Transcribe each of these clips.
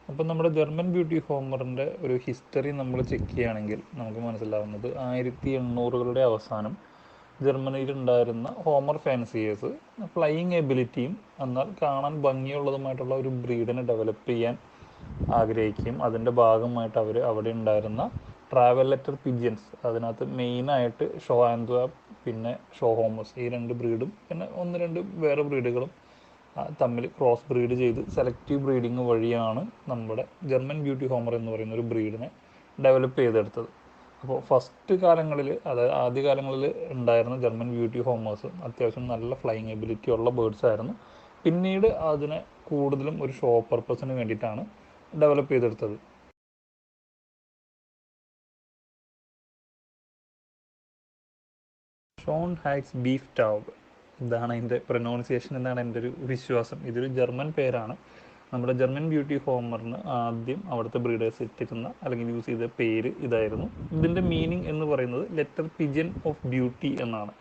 അപ്പം നമ്മുടെ German beauty ഹോമറിൻ്റെ ഒരു ഹിസ്റ്ററി നമ്മൾ ചെക്ക് ചെയ്യുകയാണെങ്കിൽ നമുക്ക് മനസ്സിലാവുന്നത് 1800-കളുടെ അവസാനം ജർമ്മനിയിലുണ്ടായിരുന്ന ഹോമർ ഫാൻസിയേഴ്സ് ഫ്ലൈയിങ് എബിലിറ്റിയും എന്നാൽ കാണാൻ ഭംഗിയുള്ളതുമായിട്ടുള്ള ഒരു ബ്രീഡിനെ ഡെവലപ്പ് ചെയ്യാൻ ആഗ്രഹിക്കുകയും അതിൻ്റെ ഭാഗമായിട്ട് അവർ അവിടെ ഉണ്ടായിരുന്ന ട്രാവൽ ലെറ്റർ പിജിയൻസ്, അതിനകത്ത് മെയിനായിട്ട് ഷോ ആൻഡ് പിന്നെ ഷോ ഹോമസ്, ഈ രണ്ട് ബ്രീഡും പിന്നെ ഒന്ന് രണ്ട് വേറെ ബ്രീഡുകളും തമ്മിൽ ക്രോസ് ബ്രീഡ് ചെയ്ത് സെലക്റ്റീവ് ബ്രീഡിങ് വഴിയാണ് നമ്മുടെ ജർമ്മൻ ബ്യൂട്ടി ഹോമർ എന്ന് പറയുന്ന ഒരു ബ്രീഡിനെ ഡെവലപ്പ് ചെയ്തെടുത്തത്. അപ്പോൾ ഫസ്റ്റ് കാലങ്ങളിൽ, അതായത് ആദ്യകാലങ്ങളിൽ ഉണ്ടായിരുന്ന ജർമ്മൻ ബ്യൂട്ടി ഹോമേഴ്സ് അത്യാവശ്യം നല്ല ഫ്ലൈയിങ് എബിലിറ്റി ഉള്ള ബേർഡ്സ് ആയിരുന്നു. പിന്നീട് അതിനെ കൂടുതലും ഒരു ഷോ പർപ്പസിന് വേണ്ടിയിട്ടാണ് ഡെവലപ്പ് ചെയ്തെടുത്തത്. ഷോൺ ഹൈറ്റ്സ് ബീഫ് ടൗബ്, ഇതാണ് അതിൻ്റെ പ്രൊനൗൺസിയേഷൻ എന്നാണ് എൻ്റെ ഒരു വിശ്വാസം. ഇതൊരു ജർമ്മൻ പേരാണ്. നമ്മുടെ ജർമ്മൻ ബ്യൂട്ടി ഹോമറിന് ആദ്യം അവിടുത്തെ ബ്രീഡേഴ്സ് ഇട്ടിരുന്ന അല്ലെങ്കിൽ യൂസ് ചെയ്ത പേര് ഇതായിരുന്നു. ഇതിൻ്റെ മീനിങ് എന്ന് പറയുന്നത് ലെറ്റർ പിജൻ ഓഫ് ബ്യൂട്ടി എന്നാണ്.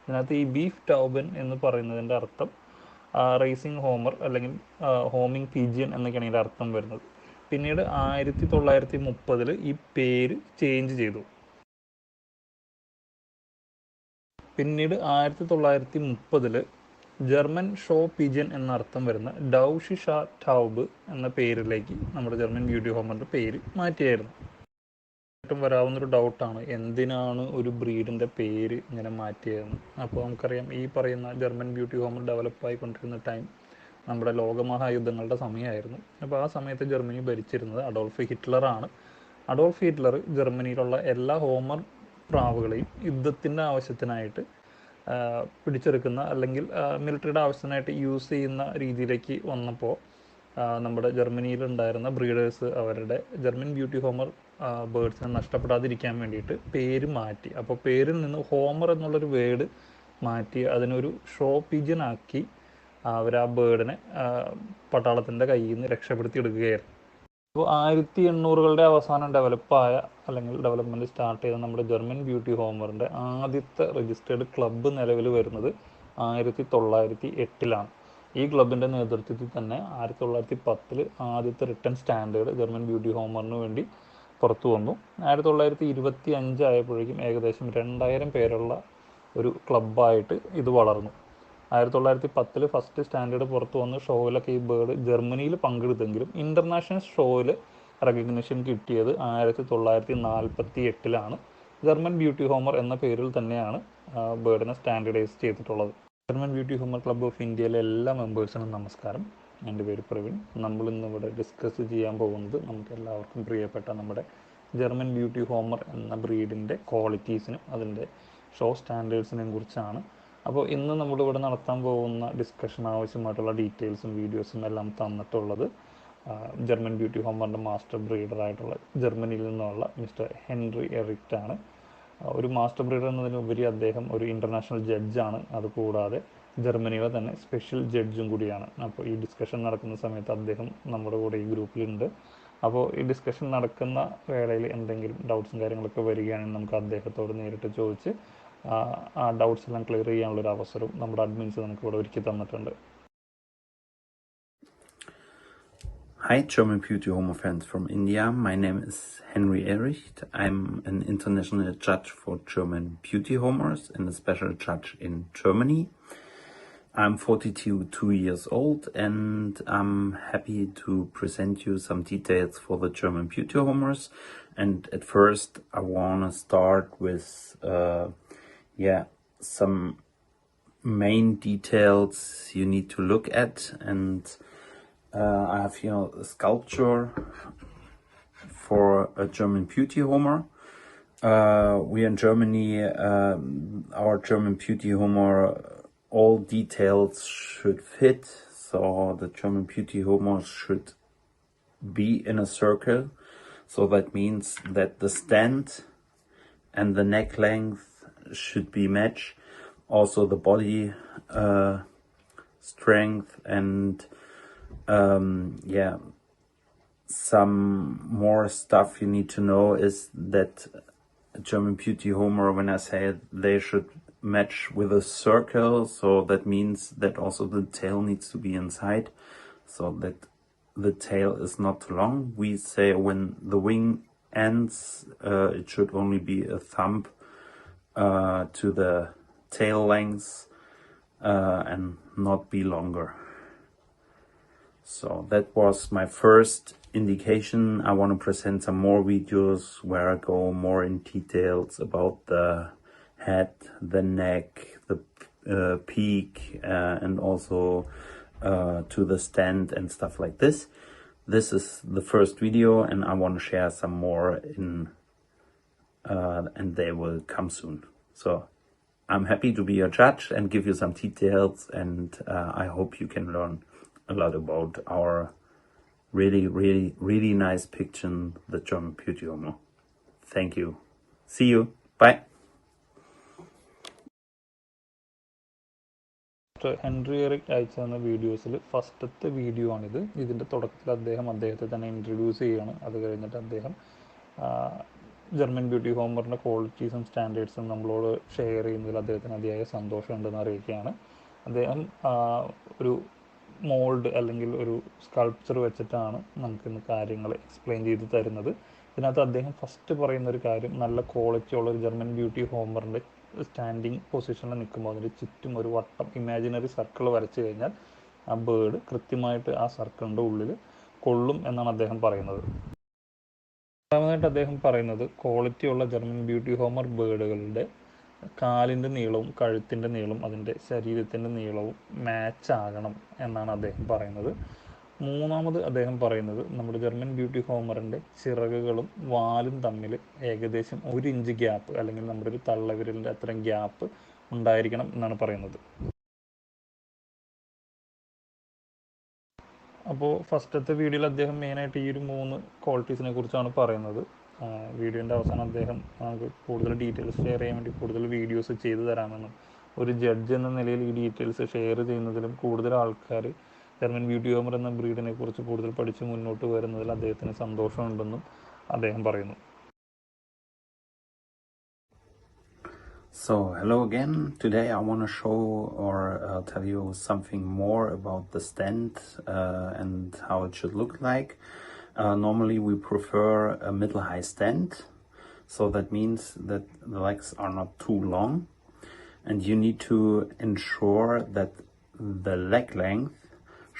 ഇതിനകത്ത് ഈ ബീഫ് ടൗബൻ എന്ന് പറയുന്നതിൻ്റെ അർത്ഥം റേസിംഗ് ഹോമർ അല്ലെങ്കിൽ ഹോമിംഗ് പിജിയൻ എന്നൊക്കെയാണ് ഇതിൻ്റെ അർത്ഥം വരുന്നത്. പിന്നീട് 1930 ഈ പേര് ചേഞ്ച് ചെയ്തു. പിന്നീട് 1930 ജർമ്മൻ ഷോ പിജൻ എന്നർത്ഥം വരുന്ന ഡൗഷിഷ ടൗബ് എന്ന പേരിലേക്ക് നമ്മുടെ ജർമ്മൻ ബ്യൂട്ടി ഹോമറിൻ്റെ പേര് മാറ്റിയായിരുന്നു. ഏറ്റവും വരാവുന്നൊരു ഡൗട്ടാണ് എന്തിനാണ് ഒരു ബ്രീഡിൻ്റെ പേര് ഇങ്ങനെ മാറ്റിയതെന്ന്. അപ്പോൾ നമുക്കറിയാം, ഈ പറയുന്ന ജർമ്മൻ ബ്യൂട്ടി ഹോമർ ഡെവലപ്പായിക്കൊണ്ടിരുന്ന ടൈം നമ്മുടെ ലോകമഹായുദ്ധങ്ങളുടെ സമയമായിരുന്നു. അപ്പോൾ ആ സമയത്ത് ജർമ്മനി ഭരിച്ചിരുന്നത് അഡോൾഫ് ഹിറ്റ്ലറാണ്. അഡോൾഫ് ഹിറ്റ്ലർ ജർമ്മനിയിലുള്ള എല്ലാ ഹോമർ പ്രാവുകളെയും യുദ്ധത്തിൻ്റെ ആവശ്യത്തിനായിട്ട് പിടിച്ചെടുക്കുന്ന അല്ലെങ്കിൽ മിലിറ്ററിയുടെ ആവശ്യത്തിനായിട്ട് യൂസ് ചെയ്യുന്ന രീതിയിലേക്ക് വന്നപ്പോൾ നമ്മുടെ ജർമ്മനിയിലുണ്ടായിരുന്ന ബ്രീഡേഴ്സ് അവരുടെ ജർമ്മൻ ബ്യൂട്ടി ഹോമർ ബേർഡ്സിനെ നഷ്ടപ്പെടാതിരിക്കാൻ വേണ്ടിയിട്ട് പേര് മാറ്റി. അപ്പോൾ പേരിൽ നിന്ന് ഹോമർ എന്നുള്ളൊരു വേർഡ് മാറ്റി അതിനൊരു ഷോ പിജനാക്കി അവർ ആ ബേർഡിനെ പട്ടാളത്തിൻ്റെ കയ്യിൽ നിന്ന് രക്ഷപ്പെടുത്തി എടുക്കുകയായിരുന്നു. അപ്പോൾ 1800-കളുടെ അവസാനം ഡെവലപ്പായ അല്ലെങ്കിൽ ഡെവലപ്മെൻറ്റ് സ്റ്റാർട്ട് ചെയ്ത നമ്മുടെ ജർമ്മൻ ബ്യൂട്ടി ഹോമറിൻ്റെ ആദ്യത്തെ രജിസ്റ്റേർഡ് ക്ലബ്ബ് നിലവിൽ വരുന്നത് 1908-ലാണ്. ഈ ക്ലബിൻ്റെ നേതൃത്വത്തിൽ തന്നെ 1910 ആദ്യത്തെ റിട്ടൺ സ്റ്റാൻഡേർഡ് ജർമ്മൻ ബ്യൂട്ടി ഹോമറിന് വേണ്ടി പുറത്തു വന്നു. 1925 ആയപ്പോഴേക്കും ഏകദേശം 2000 പേരുള്ള ഒരു ക്ലബ്ബായിട്ട് ഇത് വളർന്നു. 1910 ഫസ്റ്റ് സ്റ്റാൻഡേർഡ് പുറത്തു വന്ന് ഷോയിലൊക്കെ ഈ ബേർഡ് ജർമ്മനിയിൽ പങ്കെടുത്തെങ്കിലും ഇൻ്റർനാഷണൽ ഷോയിൽ റെക്കഗ്നിഷൻ കിട്ടിയത് 1948-ലാണ്. ജർമ്മൻ ബ്യൂട്ടി ഹോമർ എന്ന പേരിൽ തന്നെയാണ് ബേർഡിനെ സ്റ്റാൻഡേർഡൈസ് ചെയ്തിട്ടുള്ളത്. German beauty Homer club of ഇന്ത്യയിലെ എല്ലാ മെമ്പേഴ്സിനും നമസ്കാരം. എൻ്റെ പേര് പ്രവീൺ. നമ്മളിന്നിവിടെ ഡിസ്കസ് ചെയ്യാൻ പോകുന്നത് നമുക്ക് എല്ലാവർക്കും പ്രിയപ്പെട്ട നമ്മുടെ ജർമ്മൻ ബ്യൂട്ടി ഹോമർ എന്ന ബ്രീഡിൻ്റെ ക്വാളിറ്റീസിനും അതിൻ്റെ ഷോ സ്റ്റാൻഡേർഡ്സിനെയും കുറിച്ചാണ്. അപ്പോൾ ഇന്ന് നമ്മളിവിടെ നടത്താൻ പോകുന്ന ഡിസ്കഷൻ ആവശ്യമായിട്ടുള്ള ഡീറ്റെയിൽസും വീഡിയോസും എല്ലാം തന്നിട്ടുള്ളത് ജർമ്മൻ ബ്യൂട്ടി ഹോമറിൻ്റെ മാസ്റ്റർ ബ്രീഡറായിട്ടുള്ള ജർമ്മനിയിൽ നിന്നുള്ള മിസ്റ്റർ ഹെൻറി എറിക്റ്റ് ആണ്. ഒരു മാസ്റ്റർ ബ്രീഡർ എന്നതിനുപരി അദ്ദേഹം ഒരു ഇൻ്റർനാഷണൽ ജഡ്ജാണ്. അതുകൂടാതെ ജർമ്മനിയിലെ തന്നെ സ്പെഷ്യൽ ജഡ്ജും കൂടിയാണ്. അപ്പോൾ ഈ ഡിസ്കഷൻ നടക്കുന്ന സമയത്ത് അദ്ദേഹം നമ്മുടെ കൂടെ ഈ ഗ്രൂപ്പിലുണ്ട്. അപ്പോൾ ഈ ഡിസ്കഷൻ നടക്കുന്ന വേളയിൽ എന്തെങ്കിലും ഡൗട്ട്സും കാര്യങ്ങളൊക്കെ വരികയാണെങ്കിൽ നമുക്ക് അദ്ദേഹത്തോട് നേരിട്ട് ചോദിച്ച് ആ ഡൗട്ട്സ് എല്ലാം ക്ലിയർ ചെയ്യാനുള്ളൊരു അവസരവും നമ്മുടെ അഡ്മിൻസ് നമുക്ക് ഇവിടെ ഒരുക്കി തന്നിട്ടുണ്ട്. Hi German Beauty Homer fans from India, my name is Henry Ehricht. I'm an international judge for German Beauty Homers and a special judge in Germany. I'm 42 years old and I'm happy to present you some details for the German Beauty Homers. And at first I want to start with some main details you need to look at. And I have here a sculpture for a German Beauty Homer. We in Germany, our German Beauty Homer, all details should fit. So the German Beauty Homer should be in a circle. So that means that the stand and the neck length should be matched. Also the body strength and some more stuff you need to know is that German Beauty Homer, when I say they should match with a circle, so that means that also the tail needs to be inside, so that the tail is not too long. We say when the wing ends, it should only be a thumb to the tail length and not be longer. So that was my first indication. I want to present some more videos where I go more in details about the head, the neck, the peak, and also to the stand and stuff like this. This is the first video, and I want to share some more in and they will come soon. So I'm happy to be your judge and give you some details, and I hope you can learn a lot about our really nice picture, the German beauty homo. Thank you. See you. Bye. Henry Eric അയച്ചു തന്ന വീഡിയോസിൽ ഫസ്റ്റത്തെ video ആണിത്. ഇതിൻ്റെ തുടക്കത്തിൽ അദ്ദേഹത്തെ തന്നെ introduce ചെയ്യുകയാണ്. അത് കഴിഞ്ഞിട്ട് അദ്ദേഹം ജർമ്മൻ ബ്യൂട്ടി ഹോമറിൻ്റെ ക്വാളിറ്റീസും സ്റ്റാൻഡേർഡ്സും നമ്മളോട് ഷെയർ ചെയ്യുന്നതിൽ അദ്ദേഹത്തിന് അതിയായ സന്തോഷമുണ്ടെന്ന് അറിയിക്കുകയാണ്. അദ്ദേഹം ഒരു മോൾഡ് അല്ലെങ്കിൽ ഒരു സ്കൾപ്ചർ വെച്ചിട്ടാണ് നമുക്കിന്ന് കാര്യങ്ങൾ എക്സ്പ്ലെയിൻ ചെയ്ത് തരുന്നത്. ഇതിനകത്ത് അദ്ദേഹം ഫസ്റ്റ് പറയുന്നൊരു കാര്യം, നല്ല ക്വാളിറ്റിയുള്ള ഒരു ജർമ്മൻ ബ്യൂട്ടി ഹോമറിൻ്റെ സ്റ്റാൻഡിങ് പൊസിഷനിൽ നിൽക്കുമ്പോൾ അതിൻ്റെ ചുറ്റും ഒരു വട്ടം ഇമാജിനറി സർക്കിൾ വരച്ചു കഴിഞ്ഞാൽ ആ ബേർഡ് കൃത്യമായിട്ട് ആ സർക്കിളിൻ്റെ ഉള്ളിൽ കൊള്ളും എന്നാണ് അദ്ദേഹം പറയുന്നത്. രണ്ടാമതായിട്ട് അദ്ദേഹം പറയുന്നത്, ക്വാളിറ്റിയുള്ള ജർമ്മൻ ബ്യൂട്ടി ഹോമർ ബേർഡുകളുടെ കാലിൻ്റെ നീളവും കഴുത്തിൻ്റെ നീളവും അതിൻ്റെ ശരീരത്തിൻ്റെ നീളവും മാച്ച് ആകണം എന്നാണ് അദ്ദേഹം പറയുന്നത്. മൂന്നാമത് അദ്ദേഹം പറയുന്നത്, നമ്മുടെ ജർമ്മൻ ബ്യൂട്ടി ഹോമറിൻ്റെ ചിറകുകളും വാലും തമ്മിൽ ഏകദേശം 1 ഇഞ്ച് ഗ്യാപ്പ് അല്ലെങ്കിൽ നമ്മുടെ ഒരു തള്ളവിരലിൻ്റെ അത്രയും ഗ്യാപ്പ് ഉണ്ടായിരിക്കണം എന്നാണ് പറയുന്നത്. അപ്പോൾ ഫസ്റ്റത്തെ വീഡിയോയിൽ അദ്ദേഹം മെയിനായിട്ട് ഈ ഒരു 3 ക്വാളിറ്റീസിനെ കുറിച്ചാണ് പറയുന്നത്. വീഡിയോൻ്റെ അവസാനം അദ്ദേഹം നമുക്ക് കൂടുതൽ ഡീറ്റെയിൽസ് ഷെയർ ചെയ്യാൻ വേണ്ടി കൂടുതൽ വീഡിയോസ് ചെയ്തു തരാമെന്നും ഒരു ജഡ്ജ് എന്ന നിലയിൽ ഈ ഡീറ്റെയിൽസ് ഷെയർ ചെയ്യുന്നതിലും കൂടുതൽ ആൾക്കാർ ജർമ്മൻ ബ്യൂട്ടി ഹോമർ എന്ന ബ്രീഡിനെ കുറിച്ച് കൂടുതൽ പഠിച്ച് മുന്നോട്ട് വരുന്നതിൽ അദ്ദേഹത്തിന് സന്തോഷമുണ്ടെന്നും അദ്ദേഹം പറയുന്നു. So hello again. Today I want to show or tell you something more about the stand and how it should look like. Normally we prefer a middle-high stand, so that means that the legs are not too long, and you need to ensure that the leg length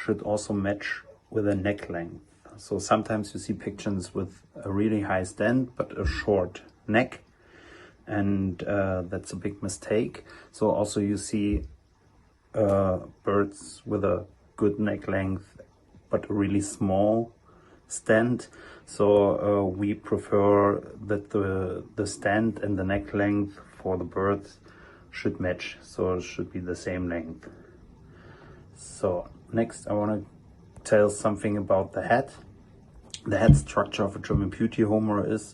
should also match with the neck length. So sometimes you see pictures with a really high stand but a short neck, and that's a big mistake. So also you see birds with a good neck length but a really small stand. So we prefer that the stand and the neck length for the birds should match, so it should be the same length. So next I want to tell something about the head. The head structure of a German beauty homer is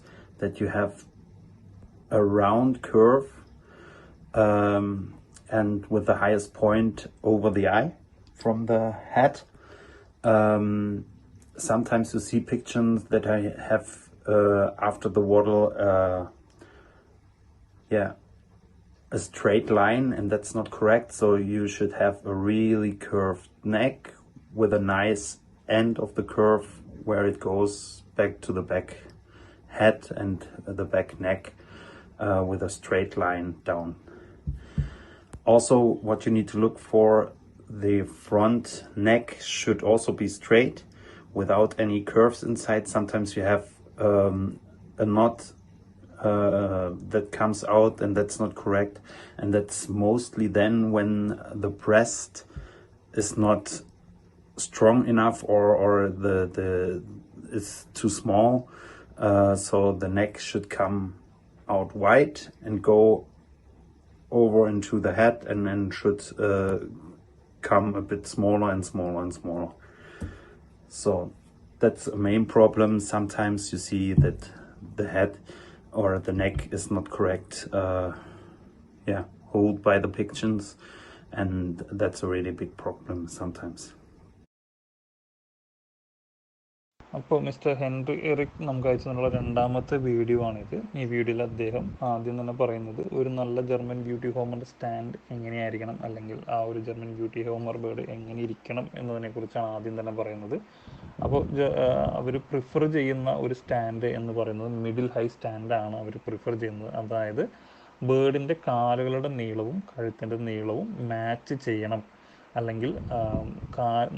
that you have a round curve and with the highest point over the eye from the head. Sometimes you see pictures that I have after the waddle a straight line, and that's not correct. So you should have a really curved neck with a nice end of the curve where it goes back to the back head and the back neck with a straight line down. Also, what you need to look for, the front neck should also be straight without any curves inside. Sometimes you have a knot that comes out, and that's not correct, and that's mostly then when the breast is not strong enough or the is too small, so the neck should come out wide and go over into the head, and then should come a bit smaller and smaller and smaller. So that's a main problem. Sometimes you see that the head or the neck is not correct hold by the pictures, and that's a really big problem sometimes. അപ്പോൾ mister Henry Eric നമുക്ക് അയച്ചു തന്നുള്ള രണ്ടാമത്തെ video ആണിത്. ഈ വീഡിയോയിൽ അദ്ദേഹം ആദ്യം തന്നെ പറയുന്നത് ഒരു നല്ല ജർമ്മൻ ബ്യൂട്ടി ഹോമറിൻ്റെ സ്റ്റാൻഡ് എങ്ങനെയായിരിക്കണം, അല്ലെങ്കിൽ ആ ഒരു ജർമ്മൻ ബ്യൂട്ടി ഹോമർ ബേർഡ് എങ്ങനെ ഇരിക്കണം എന്നതിനെക്കുറിച്ചാണ് ആദ്യം തന്നെ പറയുന്നത്. അപ്പോൾ അവർ പ്രിഫർ ചെയ്യുന്ന ഒരു സ്റ്റാൻഡ് എന്ന് പറയുന്നത് മിഡിൽ ഹൈ സ്റ്റാൻഡാണ് അവർ പ്രിഫർ ചെയ്യുന്നത്. അതായത് ബേർഡിൻ്റെ കാലുകളുടെ നീളവും കഴുത്തിൻ്റെ നീളവും മാച്ച് ചെയ്യണം, അല്ലെങ്കിൽ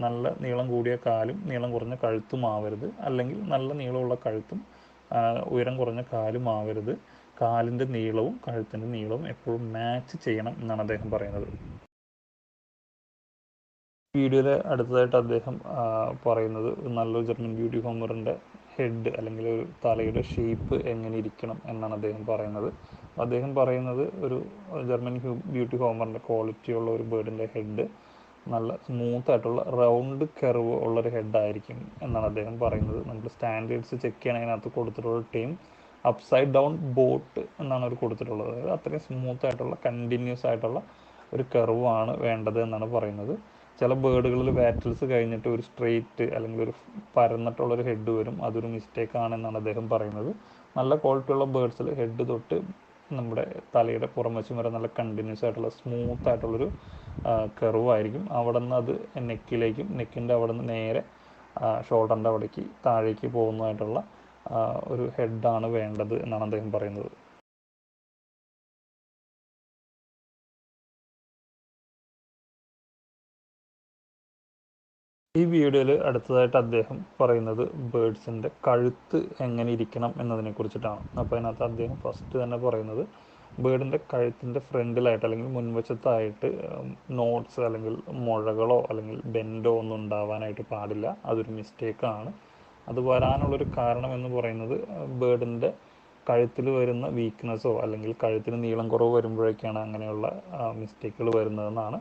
നല്ല നീളം കൂടിയ കാലും നീളം കുറഞ്ഞ കഴുത്തും ആവരുത്, അല്ലെങ്കിൽ നല്ല നീളമുള്ള കഴുത്തും ഉയരം കുറഞ്ഞ കാലും ആവരുത്. കാലിൻ്റെ നീളവും കഴുത്തിൻ്റെ നീളവും എപ്പോഴും മാച്ച് ചെയ്യണം എന്നാണ് അദ്ദേഹം പറയുന്നത്. വീഡിയോയിൽ അടുത്തതായിട്ട് അദ്ദേഹം പറയുന്നത് നല്ലൊരു ജർമ്മൻ ബ്യൂട്ടി ഹോമറിൻ്റെ ഹെഡ് അല്ലെങ്കിൽ ഒരു തലയുടെ ഷേപ്പ് എങ്ങനെ ഇരിക്കണം എന്നാണ് അദ്ദേഹം പറയുന്നത്. അദ്ദേഹം പറയുന്നത് ഒരു ജർമ്മൻ ബ്യൂട്ടി ഹോമറിൻ്റെ ക്വാളിറ്റിയുള്ള ഒരു ബേർഡിൻ്റെ ഹെഡ് നല്ല സ്മൂത്തായിട്ടുള്ള റൗണ്ട് കർവ് ഉള്ളൊരു ഹെഡായിരിക്കും എന്നാണ് അദ്ദേഹം പറയുന്നത്. നമുക്ക് സ്റ്റാൻഡേർഡ്സ് ചെക്ക് ചെയ്യണമെങ്കിൽ അതിനകത്ത് കൊടുത്തിട്ടുള്ള ടീം അപ്സൈഡ് ഡൗൺ ബോട്ട് എന്നാണ് അവർ കൊടുത്തിട്ടുള്ളത്. അതായത് അത്രയും സ്മൂത്തായിട്ടുള്ള കണ്ടിന്യൂസ് ആയിട്ടുള്ള ഒരു കർവാണ് വേണ്ടത് എന്നാണ് പറയുന്നത്. ചില ബേർഡുകളിൽ വാറ്റൽസ് കഴിഞ്ഞിട്ട് ഒരു സ്ട്രെയിറ്റ് അല്ലെങ്കിൽ ഒരു പരന്നിട്ടുള്ളൊരു ഹെഡ് വരും, അതൊരു മിസ്റ്റേക്കാണെന്നാണ് അദ്ദേഹം പറയുന്നത്. നല്ല ക്വാളിറ്റിയുള്ള ബേർഡ്സിൽ ഹെഡ് തൊട്ട് നമ്മുടെ തലയുടെ പുറംവശം വരെ നല്ല കണ്ടിന്യൂസ് ആയിട്ടുള്ള സ്മൂത്ത് ആയിട്ടുള്ളൊരു കർവായിരിക്കും. അവിടെ നിന്ന് അത് നെക്കിലേക്കും നെക്കിൻ്റെ അവിടെ നിന്ന് നേരെ ഷോൾഡറിൻ്റെ അവിടേക്ക് താഴേക്ക് പോകുന്നതായിട്ടുള്ള ഒരു ഹെഡാണ് വേണ്ടത് എന്നാണ് അദ്ദേഹം പറയുന്നത്. ഈ വീഡിയോയിൽ അടുത്തതായിട്ട് അദ്ദേഹം പറയുന്നത് ബേർഡ്സിൻ്റെ കഴുത്ത് എങ്ങനെ ഇരിക്കണം എന്നതിനെ കുറിച്ചിട്ടാണ്. അപ്പോൾ അതിനകത്ത് അദ്ദേഹം ഫസ്റ്റ് തന്നെ പറയുന്നത് ബേർഡിൻ്റെ കഴുത്തിൻ്റെ ഫ്രണ്ടിലായിട്ട് അല്ലെങ്കിൽ മുൻവശത്തായിട്ട് നോട്ട്സ് അല്ലെങ്കിൽ മുഴകളോ അല്ലെങ്കിൽ ബെൻഡോ ഒന്നും ഉണ്ടാവാനായിട്ട് പാടില്ല, അതൊരു മിസ്റ്റേക്കാണ്. അത് വരാനുള്ളൊരു കാരണം എന്ന് പറയുന്നത് ബേർഡിൻ്റെ കഴുത്തിൽ വരുന്ന വീക്ക്നെസ്സോ അല്ലെങ്കിൽ കഴുത്തിന് നീളം കുറവ് വരുമ്പോഴൊക്കെയാണ് അങ്ങനെയുള്ള മിസ്റ്റേക്കുകൾ വരുന്നതെന്നാണ്.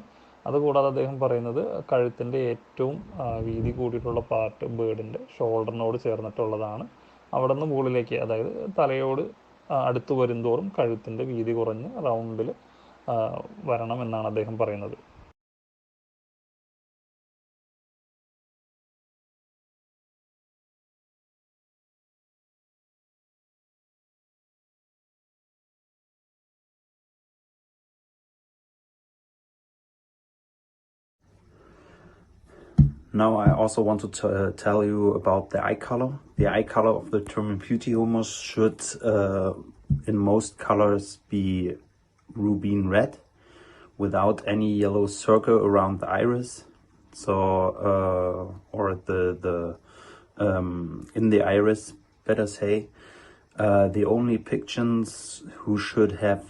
അതുകൂടാതെ അദ്ദേഹം പറയുന്നത് കഴുത്തിൻ്റെ ഏറ്റവും വീതി കൂടിയിട്ടുള്ള പാർട്ട് ബേർഡിൻ്റെ ഷോൾഡറിനോട് ചേർന്നിട്ടുള്ളതാണ്. അവിടെ നിന്ന് മുകളിലേക്ക്, അതായത് തലയോട് അടുത്ത് വരുന്തോറും കഴുത്തിൻ്റെ വീതി കുറഞ്ഞ് റൗണ്ടിൽ വരണം എന്നാണ് അദ്ദേഹം പറയുന്നത്. Now I also want to tell you about the eye color. The eye color of the German beauty homers should in most colors be rubin red without any yellow circle around the iris. So or the in the iris, better say. The only pigeons who should have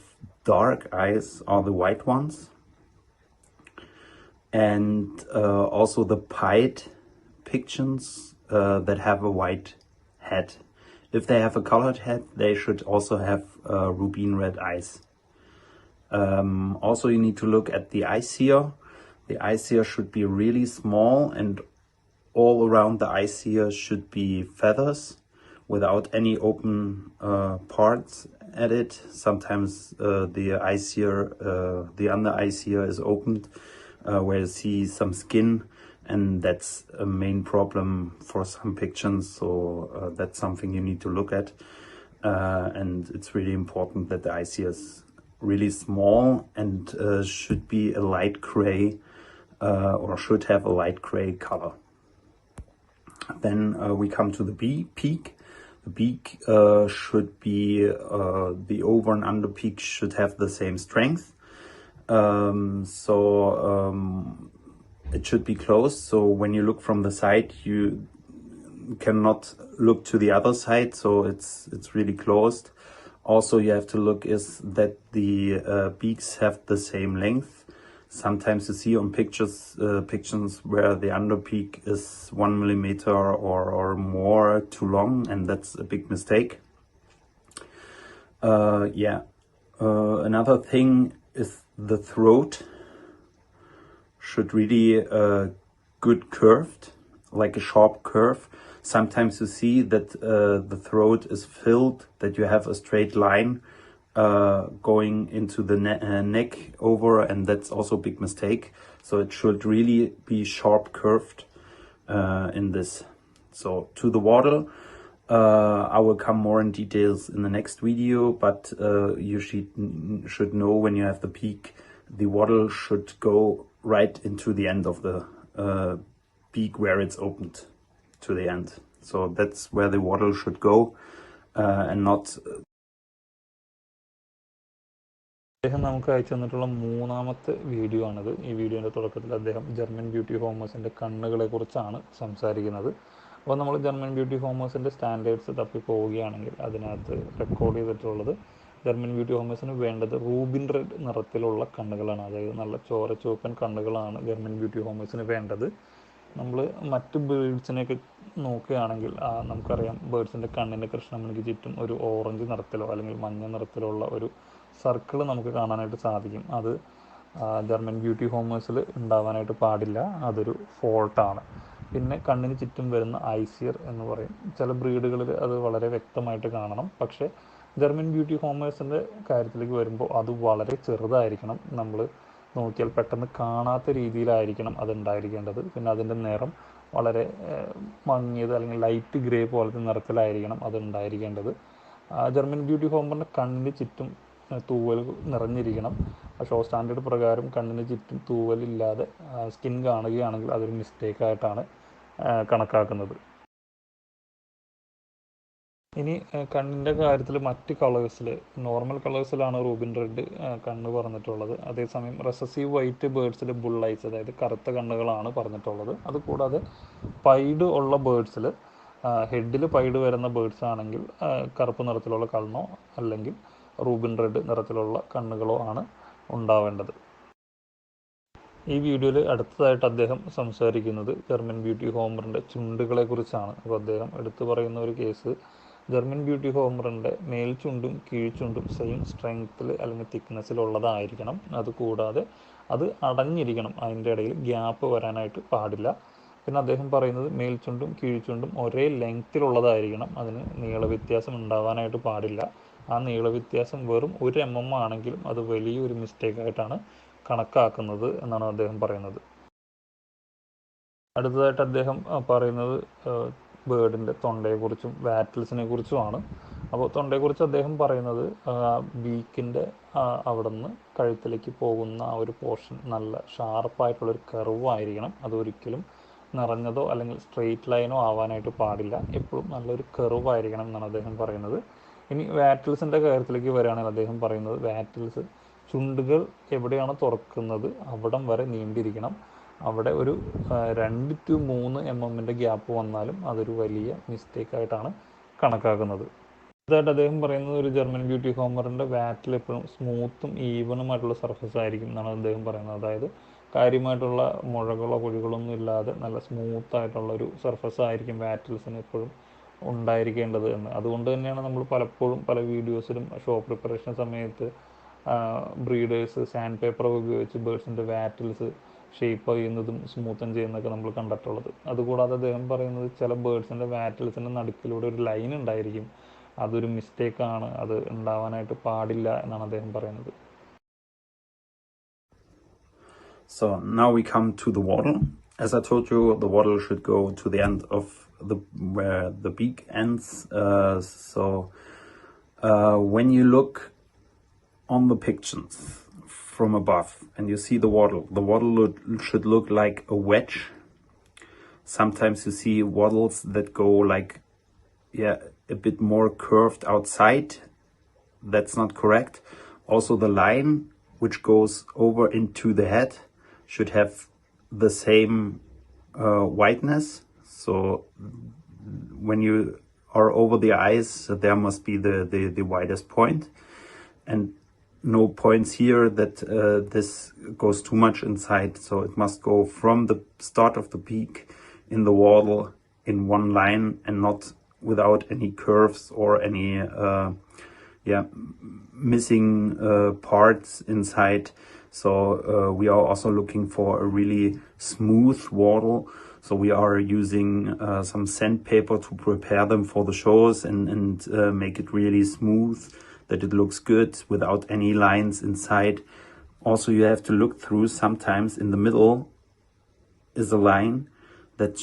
dark eyes are the white ones. And also the pied pigeons that have a white head. If they have a colored head, they should also have rubin red eyes. Also, you need to look at the eye sear. The eye sear should be really small, and all around the eye sear should be feathers without any open parts at it. Sometimes the eye sear, the under eye sear is opened, where you see some skin, and that's a main problem for some pigeons. So that's something you need to look at, and it's really important that the eye sear is really small and should be a light gray or should have a light gray color. Then we come to the beak. The beak should be, the over and under peak should have the same strength. It should be closed, so when you look from the side you cannot look to the other side, so it's really closed. Also, you have to look is that the beaks have the same length. Sometimes you see on pictures pictures where the under peak is 1 millimeter or more too long, and that's a big mistake. Another thing is the throat should really good curved, like a sharp curve. Sometimes you see that the throat is filled, that you have a straight line going into the neck over, and that's also a big mistake. So it should really be sharp curved in this. So to the waddle, I will come more in details in the next video, but you should know when you have the peak, the waddle should go right into the end of the peak where it's opened to the end. So that's where the waddle should go and not. അദ്ദേഹം നമുക്ക് അയച്ചു തന്നിട്ടുള്ള മൂന്നാമത്തെ video ആണിത്. ഈ വീഡിയോൻ്റെ തുടക്കത്തിൽ അദ്ദേഹം ജർമ്മൻ ബ്യൂട്ടി ഹോമേഴ്സിൻ്റെ കണ്ണുകളെ കുറിച്ചാണ് സംസാരിക്കുന്നത്. അപ്പോൾ നമ്മൾ ജർമ്മൻ ബ്യൂട്ടി ഹോമേഴ്സിൻ്റെ സ്റ്റാൻഡേർഡ്സ് തപ്പി പോവുകയാണെങ്കിൽ അതിനകത്ത് റെക്കോർഡ് ചെയ്തിട്ടുള്ളത് ജർമ്മൻ ബ്യൂട്ടി ഹോമേഴ്സിന് വേണ്ടത് റൂബിൻ റെഡ് നിറത്തിലുള്ള കണ്ണുകളാണ്. അതായത് നല്ല ചോര ചുവപ്പൻ കണ്ണുകളാണ് ജർമ്മൻ ബ്യൂട്ടി ഹോമേഴ്സിന് വേണ്ടത്. നമ്മൾ മറ്റ് ബേഡ്സിനെയൊക്കെ നോക്കുകയാണെങ്കിൽ നമുക്കറിയാം ബേഡ്സിൻ്റെ കണ്ണിൻ്റെ കൃഷ്ണമണിക്ക് ചുറ്റും ഒരു ഓറഞ്ച് നിറത്തിലോ അല്ലെങ്കിൽ മഞ്ഞ നിറത്തിലുള്ള ഒരു സർക്കിൾ നമുക്ക് കാണാനായിട്ട് സാധിക്കും. അത് ജർമ്മൻ ബ്യൂട്ടി ഹോമേഴ്സിൽ ഉണ്ടാവാനായിട്ട് പാടില്ല, അതൊരു ഫോൾട്ടാണ്. പിന്നെ കണ്ണിന് ചുറ്റും വരുന്ന ഐസിയർ എന്ന് പറയും. ചില ബ്രീഡുകളിൽ അത് വളരെ വ്യക്തമായിട്ട് കാണണം. പക്ഷേ ജർമ്മൻ ബ്യൂട്ടി ഹോമേഴ്സിൻ്റെ കാര്യത്തിലേക്ക് വരുമ്പോൾ അത് വളരെ ചെറുതായിരിക്കണം. നമ്മൾ നോക്കിയാൽ പെട്ടെന്ന് കാണാത്ത രീതിയിലായിരിക്കണം അതുണ്ടായിരിക്കേണ്ടത്. പിന്നെ അതിൻ്റെ നിറം വളരെ മങ്ങിയത് അല്ലെങ്കിൽ ലൈറ്റ് ഗ്രേ പോലത്തെ നിറത്തിലായിരിക്കണം അതുണ്ടായിരിക്കേണ്ടത്. ജർമ്മൻ ബ്യൂട്ടി ഹോമറിൻ്റെ കണ്ണിന് ചുറ്റും തൂവൽ നിറഞ്ഞിരിക്കണം. ഷോ സ്റ്റാൻഡേർഡ് പ്രകാരം കണ്ണിന് ചുറ്റും തൂവലില്ലാതെ സ്കിൻ കാണുകയാണെങ്കിൽ അതൊരു മിസ്റ്റേക്കായിട്ടാണ് കണക്കാക്കുന്നത്. ഇനി കണ്ണിൻ്റെ കാര്യത്തിൽ മറ്റ് കളേഴ്സിൽ നോർമൽ കളേഴ്സിലാണ് റൂബിൻ റെഡ് കണ്ണ് പറഞ്ഞിട്ടുള്ളത്. അതേസമയം റെസസീവ് വൈറ്റ് ബേഡ്സിൽ ബുൾ ഐസ്, അതായത് കറുത്ത കണ്ണുകളാണ് പറഞ്ഞിട്ടുള്ളത്. അതുകൂടാതെ പൈഡ് ഉള്ള ബേഡ്സിൽ ഹെഡിൽ പൈഡ് വരുന്ന ബേഡ്സ് ആണെങ്കിൽ കറുപ്പ് നിറത്തിലുള്ള കണ്ണോ അല്ലെങ്കിൽ റൂബിൻ റെഡ് നിറത്തിലുള്ള കണ്ണുകളോ ആണ് ഉണ്ടാവേണ്ടത്. ഈ വീഡിയോയിൽ അടുത്തതായിട്ട് അദ്ദേഹം സംസാരിക്കുന്നത് ജർമ്മൻ ബ്യൂട്ടി ഹോമറിൻ്റെ ചുണ്ടുകളെ കുറിച്ചാണ്. അപ്പോൾ അദ്ദേഹം എടുത്തു പറയുന്ന ഒരു കേസ്, ജർമ്മൻ ബ്യൂട്ടി ഹോമറിൻ്റെ മേൽചുണ്ടും കീഴ്ചുണ്ടും സെയിം സ്ട്രെങ്ത്തിൽ അല്ലെങ്കിൽ തിക്നെസ്സിലുള്ളതായിരിക്കണം. അതുകൂടാതെ അത് അടഞ്ഞിരിക്കണം, അതിൻ്റെ ഇടയിൽ ഗ്യാപ്പ് വരാനായിട്ട് പാടില്ല. പിന്നെ അദ്ദേഹം പറയുന്നത് മേൽചുണ്ടും കീഴ്ചുണ്ടും ഒരേ ലെങ്ത്തിലുള്ളതായിരിക്കണം, അതിന് നീളവ്യത്യാസം ഉണ്ടാവാനായിട്ട് പാടില്ല. ആ നീളവ്യത്യാസം വെറും 1 mm ആണെങ്കിലും അത് വലിയൊരു മിസ്റ്റേക്കായിട്ടാണ് കണക്കാക്കുന്നത് എന്നാണ് അദ്ദേഹം പറയുന്നത്. അടുത്തതായിട്ട് അദ്ദേഹം പറയുന്നത് ബേർഡിൻ്റെ തൊണ്ടയെക്കുറിച്ചും വാറ്റിൽസിനെ കുറിച്ചുമാണ്. അപ്പോൾ തൊണ്ടയെക്കുറിച്ച് അദ്ദേഹം പറയുന്നത് ബീക്കിൻ്റെ അവിടെ നിന്ന് കഴുത്തിലേക്ക് പോകുന്ന ആ ഒരു പോർഷൻ നല്ല ഷാർപ്പായിട്ടുള്ളൊരു കർവ് ആയിരിക്കണം. അതൊരിക്കലും നിറഞ്ഞതോ അല്ലെങ്കിൽ സ്ട്രെയിറ്റ് ലൈനോ ആവാനായിട്ട് പാടില്ല, എപ്പോഴും നല്ലൊരു കർവ് ആയിരിക്കണം എന്നാണ് അദ്ദേഹം പറയുന്നത്. ഇനി വാറ്റിൽസിൻ്റെ കാര്യത്തിലേക്ക് വരികയാണെങ്കിൽ അദ്ദേഹം പറയുന്നത് വാറ്റിൽസ് ചുണ്ടുകൾ എവിടെയാണ് തുറക്കുന്നത് അവിടം വരെ നീണ്ടിരിക്കണം. അവിടെ ഒരു 2 to 3 mm ഗ്യാപ്പ് വന്നാലും അതൊരു വലിയ മിസ്റ്റേക്കായിട്ടാണ് കണക്കാക്കുന്നത്. അതായിട്ട് അദ്ദേഹം പറയുന്നത് ഒരു ജർമ്മൻ ബ്യൂട്ടി ഹോമറിൻ്റെ വാറ്റിൽ എപ്പോഴും സ്മൂത്തും ഈവനുമായിട്ടുള്ള സർഫസ് ആയിരിക്കും എന്നാണ് അദ്ദേഹം പറയുന്നത്. അതായത് കാര്യമായിട്ടുള്ള മുഴകളോ കുഴികളൊന്നും ഇല്ലാതെ നല്ല സ്മൂത്തായിട്ടുള്ളൊരു സർഫസ് ആയിരിക്കും വാറ്റിൽസിന് എപ്പോഴും ഉണ്ടായിരിക്കേണ്ടത് എന്ന്. അതുകൊണ്ട് തന്നെയാണ് നമ്മൾ പലപ്പോഴും പല വീഡിയോസിലും ഷോ പ്രിപ്പറേഷൻ സമയത്ത് ബ്രീഡേഴ്സ് സാൻഡ് പേപ്പർ ഉപയോഗിച്ച് ബേഡ്സിൻ്റെ വാറ്റിൽസ് ഷേപ്പ് ചെയ്യുന്നതും സ്മൂത്തൻ ചെയ്യുന്നതൊക്കെ നമ്മൾ കണ്ടിട്ടുള്ളത്. അതുകൂടാതെ അദ്ദേഹം പറയുന്നത് ചില ബേഡ്സിൻ്റെ വാറ്റിൽസിൻ്റെ നടുക്കിലൂടെ ഒരു ലൈൻ ഉണ്ടായിരിക്കും, അതൊരു മിസ്റ്റേക്കാണ്, അത് ഉണ്ടാവാനായിട്ട് പാടില്ല എന്നാണ് അദ്ദേഹം പറയുന്നത്. So now we come to the waddle. As I told you, the waddle should go to the end of where the beak ends. When you look on the pictures from above and you see the waddle should look like a wedge. Sometimes you see waddles that go like a bit more curved outside. That's not correct. Also the line which goes over into the head should have the same whiteness. So when you are over the eyes, there must be the widest point, and no points here that this goes too much inside. So it must go from the start of the peak in the waddle in one line and not without any curves or any missing parts inside. So we are also looking for a really smooth waddle. So we are using some sandpaper to prepare them for the shows and make it really smooth, that it looks good without any lines inside. Also, you have to look through, sometimes in the middle is a line that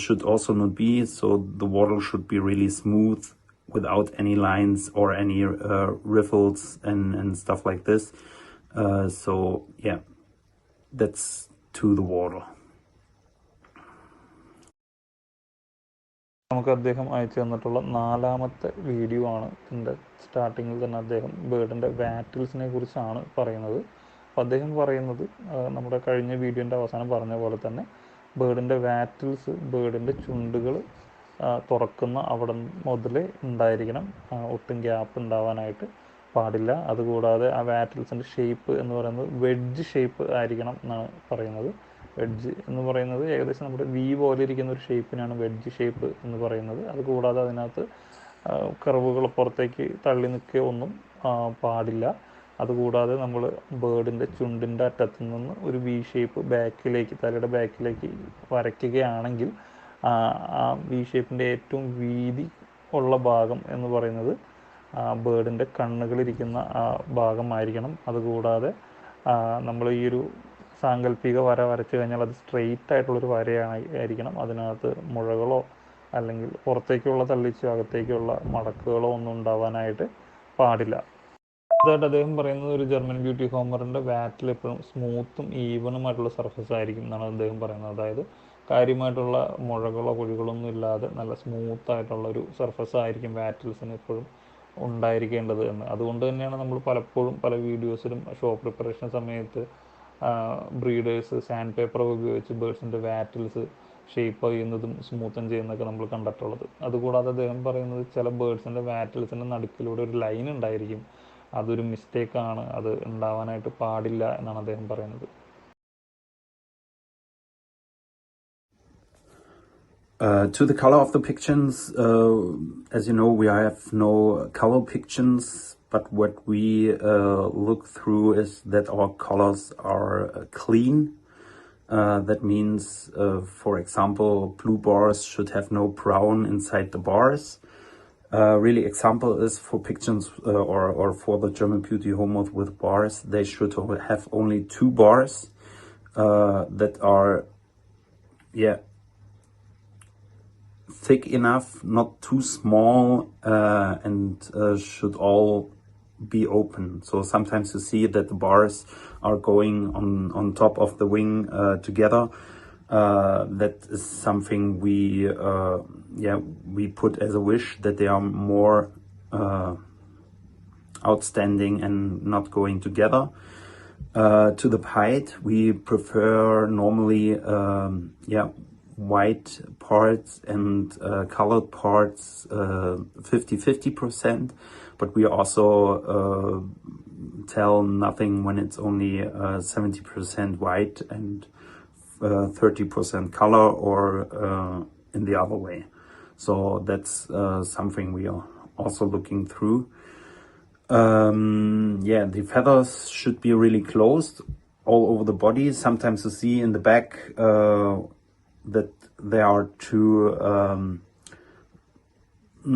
should also not be. So the water should be really smooth without any lines or any riffles and stuff like this. So yeah, that's to the water. നമുക്ക് അദ്ദേഹം അയച്ചു തന്നിട്ടുള്ള 4ാമത്തെ video ആണ്. ഇതിൻ്റെ സ്റ്റാർട്ടിങ്ങിൽ തന്നെ അദ്ദേഹം ബേർഡിൻ്റെ വാറ്റിൽസിനെ കുറിച്ചാണ് പറയുന്നത്. അപ്പോൾ അദ്ദേഹം പറയുന്നത് നമ്മുടെ കഴിഞ്ഞ വീഡിയോൻ്റെ അവസാനം പറഞ്ഞ പോലെ തന്നെ ബേർഡിൻ്റെ വാറ്റിൽസ്, ബേർഡിൻ്റെ ചുണ്ടുകൾ തുറക്കുന്ന അവിടെ മുതലേ ഉണ്ടായിരിക്കണം, ഒട്ടും ഗ്യാപ്പ് ഉണ്ടാവാനായിട്ട് പാടില്ല. അതുകൂടാതെ ആ വാറ്റിൽസിൻ്റെ ഷേപ്പ് എന്ന് പറയുന്നത് വെഡ്ജ് ഷേപ്പ് ആയിരിക്കണം എന്നാണ് പറയുന്നത്. വെഡ്ജ് എന്ന് പറയുന്നത് ഏകദേശം നമ്മുടെ വി പോലെ ഇരിക്കുന്ന ഒരു ഷേപ്പിനാണ് വെഡ്ജ് ഷേപ്പ് എന്ന് പറയുന്നത്. അതുകൂടാതെ അതിനകത്ത് കർവുകൾ പുറത്തേക്ക് തള്ളി നിൽക്കുക ഒന്നും പാടില്ല. അതുകൂടാതെ നമ്മൾ ബേർഡിൻ്റെ ചുണ്ടിൻ്റെ അറ്റത്തു നിന്ന് ഒരു വി ഷേപ്പ് ബാക്കിലേക്ക്, തലയുടെ ബാക്കിലേക്ക് വരയ്ക്കുകയാണെങ്കിൽ ആ വി ഷേപ്പിൻ്റെ ഏറ്റവും വീതി ഉള്ള ഭാഗം എന്ന് പറയുന്നത് ബേർഡിൻ്റെ കണ്ണുകളിരിക്കുന്ന ആ ഭാഗമായിരിക്കണം. അതുകൂടാതെ നമ്മൾ ഈ ഒരു സാങ്കല്പിക വര വരച്ചു കഴിഞ്ഞാൽ അത് സ്ട്രെയിറ്റ് ആയിട്ടുള്ളൊരു വരയായിരിക്കണം. അതിനകത്ത് മുഴകളോ അല്ലെങ്കിൽ പുറത്തേക്കുള്ള തള്ളിച്ചോ അകത്തേക്കുള്ള മടക്കുകളോ ഒന്നും ഉണ്ടാവാനായിട്ട് പാടില്ല. അതായിട്ട് അദ്ദേഹം പറയുന്നത് ഒരു ജർമ്മൻ ബ്യൂട്ടി ഹോമറിൻ്റെ വാറ്റിൽ എപ്പോഴും സ്മൂത്തും ഈവനുമായിട്ടുള്ള സർഫസ് ആയിരിക്കും എന്നാണ് അദ്ദേഹം പറയുന്നത്. അതായത് കാര്യമായിട്ടുള്ള മുഴകളോ കുഴികളൊന്നും ഇല്ലാതെ നല്ല സ്മൂത്തായിട്ടുള്ള ഒരു സർഫസ് ആയിരിക്കും വാറ്റിൽസിന് എപ്പോഴും ഉണ്ടായിരിക്കേണ്ടത് എന്ന്. അതുകൊണ്ട് തന്നെയാണ് നമ്മൾ പലപ്പോഴും പല വീഡിയോസിലും ഷോ പ്രിപ്പറേഷൻ സമയത്ത് ബ്രീഡേഴ്സ് സാൻഡ് പേപ്പർ ഉപയോഗിച്ച് ബേർഡ്സിൻ്റെ വാറ്റിൽസ് ഷേപ്പ് ചെയ്യുന്നതും സ്മൂത്തൻ ചെയ്യുന്നതൊക്കെ നമ്മൾ കണ്ടിട്ടുള്ളത്. അതുകൂടാതെ അദ്ദേഹം പറയുന്നത് ചില ബേർഡ്സിൻ്റെ വാറ്റിൽസിൻ്റെ നടുക്കിലൂടെ ഒരു ലൈൻ ഉണ്ടായിരിക്കും, അതൊരു മിസ്റ്റേക്കാണ്, അത് ഉണ്ടാവാനായിട്ട് പാടില്ല എന്നാണ് അദ്ദേഹം പറയുന്നത്. To the color of the pictures, as you know, we have no color pictures, but what we look through is that our colors are clean. That means, for example, blue bars should have no brown inside the bars. Really, example is for pictures or for the German Beauty Homers with bars, they should have only 2 bars that are, thick enough, not too small, and should all be open. So sometimes you see that the bars are going on top of the wing together. That is something we put as a wish, that they are more outstanding and not going together. To the height, we prefer normally white parts and colored parts 50-50%, but we also tell nothing when it's only 70% white and 30% color, or in the other way. So that's something we are also looking through. The feathers should be really closed all over the body. Sometimes you see in the back that they are too